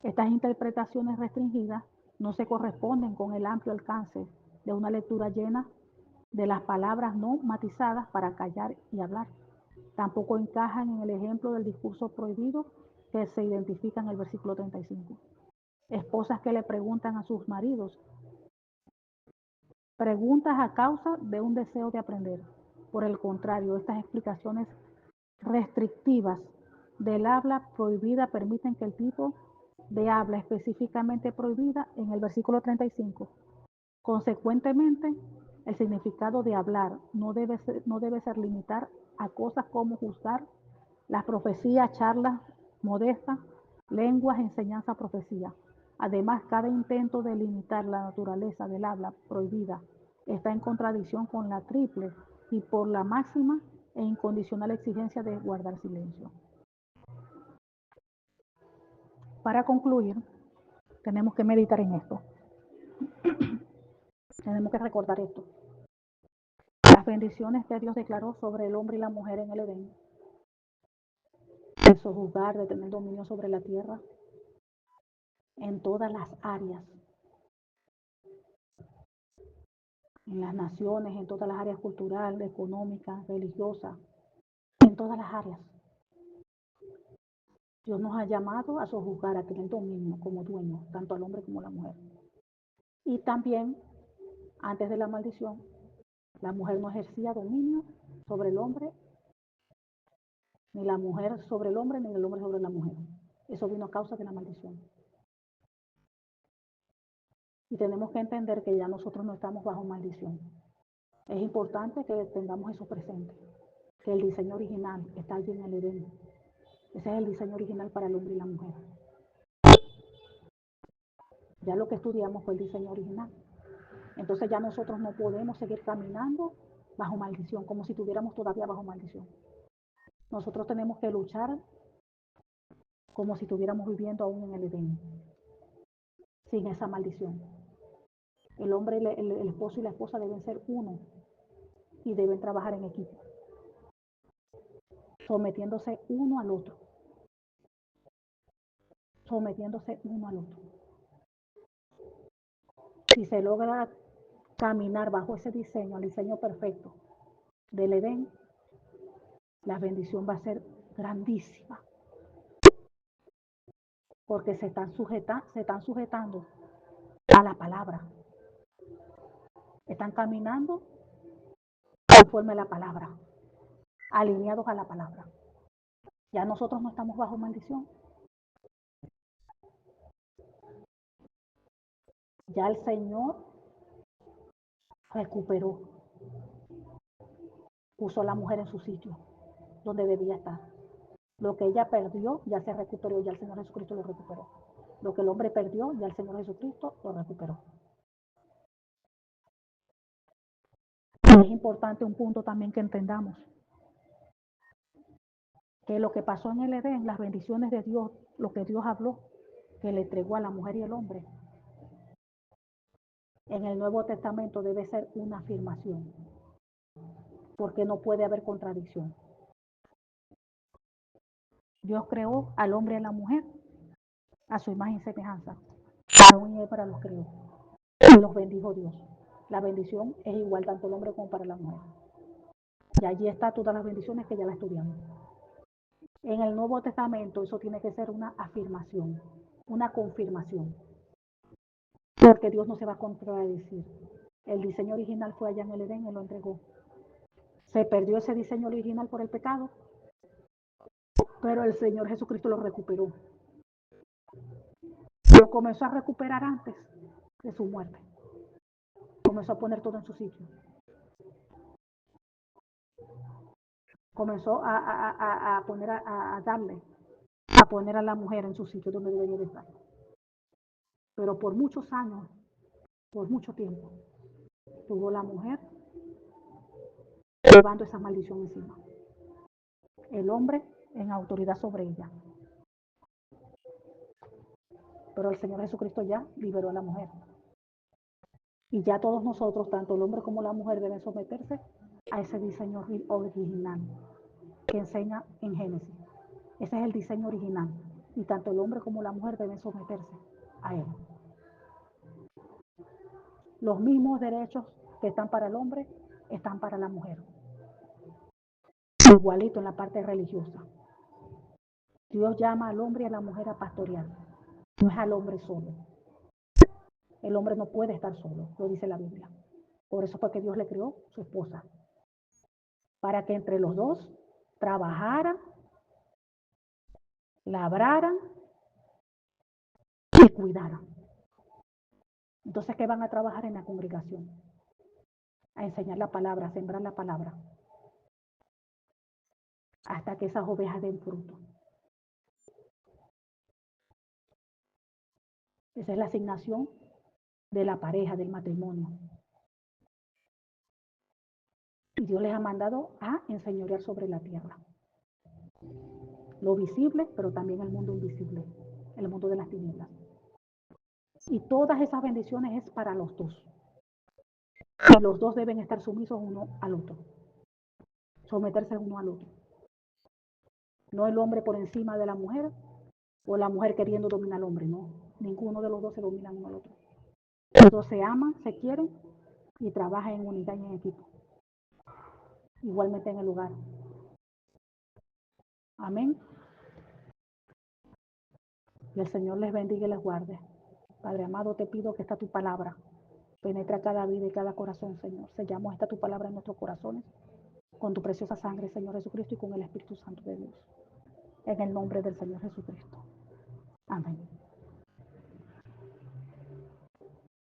Estas interpretaciones restringidas no se corresponden con el amplio alcance de una lectura llena de las palabras no matizadas para callar y hablar. Tampoco encajan en el ejemplo del discurso prohibido que se identifica en el versículo 35. Esposas que le preguntan a sus maridos preguntas a causa de un deseo de aprender. Por el contrario, estas explicaciones restrictivas del habla prohibida permiten que el tipo de habla específicamente prohibida en el versículo 35. Consecuentemente, el significado de hablar no debe ser limitar a cosas como juzgar, las profecías, charlas modestas, lenguas, enseñanza, profecía. Además, cada intento de limitar la naturaleza del habla prohibida está en contradicción con la triple y por la máxima e incondicional exigencia de guardar silencio. Para concluir, tenemos que meditar en esto. Tenemos que recordar esto. Las bendiciones que Dios declaró sobre el hombre y la mujer en el Edén, de sojuzgar, de tener dominio sobre la tierra, en todas las áreas, en las naciones, en todas las áreas culturales, económicas, religiosas, en todas las áreas. Dios nos ha llamado a sojuzgar, a tener dominio como dueño, tanto al hombre como a la mujer. Y también, antes de la maldición, la mujer no ejercía dominio sobre el hombre, ni la mujer sobre el hombre, ni el hombre sobre la mujer. Eso vino a causa de la maldición. Y tenemos que entender que ya nosotros no estamos bajo maldición. Es importante que tengamos eso presente, que el diseño original está allí en el Edén. Ese es el diseño original para el hombre y la mujer. Ya lo que estudiamos fue el diseño original. Entonces ya nosotros no podemos seguir caminando bajo maldición, como si estuviéramos todavía bajo maldición. Nosotros tenemos que luchar como si estuviéramos viviendo aún en el Edén, sin esa maldición. El hombre, el esposo y la esposa deben ser uno y deben trabajar en equipo, sometiéndose uno al otro. Sometiéndose uno al otro. Si se logra caminar bajo ese diseño, el diseño perfecto del Edén, la bendición va a ser grandísima. Porque se están sujetando a la palabra. Están caminando conforme a la palabra, alineados a la palabra. Ya nosotros no estamos bajo maldición. Ya el Señor recuperó, puso a la mujer en su sitio, donde debía estar. Lo que ella perdió, ya se recuperó, ya el Señor Jesucristo lo recuperó. Lo que el hombre perdió, ya el Señor Jesucristo lo recuperó. Es importante un punto también que entendamos, que lo que pasó en el Edén, las bendiciones de Dios, lo que Dios habló, que le entregó a la mujer y el hombre, en el Nuevo Testamento debe ser una afirmación, porque no puede haber contradicción. Dios creó al hombre y a la mujer a su imagen y semejanza. Aún y para los creó. Y los bendijo Dios. La bendición es igual tanto el hombre como para la mujer. Y allí está todas las bendiciones que ya la estudiamos. En el Nuevo Testamento eso tiene que ser una afirmación, una confirmación. Porque Dios no se va a contradecir. El diseño original fue allá en el Edén y lo entregó. Se perdió ese diseño original por el pecado. Pero el Señor Jesucristo lo recuperó. Lo comenzó a recuperar antes de su muerte. Comenzó a poner todo en su sitio. Comenzó a poner a darle, a poner a la mujer en su sitio donde debería de estar. Pero por muchos años, por mucho tiempo, tuvo la mujer llevando esa maldición encima. El hombre en autoridad sobre ella. Pero el Señor Jesucristo ya liberó a la mujer. Y ya todos nosotros, tanto el hombre como la mujer, deben someterse a ese diseño original que enseña en Génesis. Ese es el diseño original. Y tanto el hombre como la mujer deben someterse a él. Los mismos derechos que están para el hombre están para la mujer. Igualito en la parte religiosa. Dios llama al hombre y a la mujer a pastorear. No es al hombre solo. El hombre no puede estar solo, lo dice la Biblia. Por eso fue que Dios le creó su esposa. Para que entre los dos trabajaran, labraran y cuidaran. Entonces, ¿qué van a trabajar en la congregación? A enseñar la palabra, a sembrar la palabra, hasta que esas ovejas den fruto. Esa es la asignación de la pareja, del matrimonio. Y Dios les ha mandado a enseñorear sobre la tierra. Lo visible, pero también el mundo invisible, el mundo de las tinieblas. Y todas esas bendiciones es para los dos. Y los dos deben estar sumisos uno al otro. Someterse uno al otro. No el hombre por encima de la mujer o la mujer queriendo dominar al hombre, no. Ninguno de los dos se domina uno al otro. Los dos se aman, se quieren y trabajan en unidad y en equipo. Igualmente en el lugar. Amén. Y el Señor les bendiga y les guarde. Padre amado, te pido que esta tu palabra penetra cada vida y cada corazón, Señor. Sellamos esta tu palabra en nuestros corazones con tu preciosa sangre, Señor Jesucristo, y con el Espíritu Santo de Dios. En el nombre del Señor Jesucristo. Amén.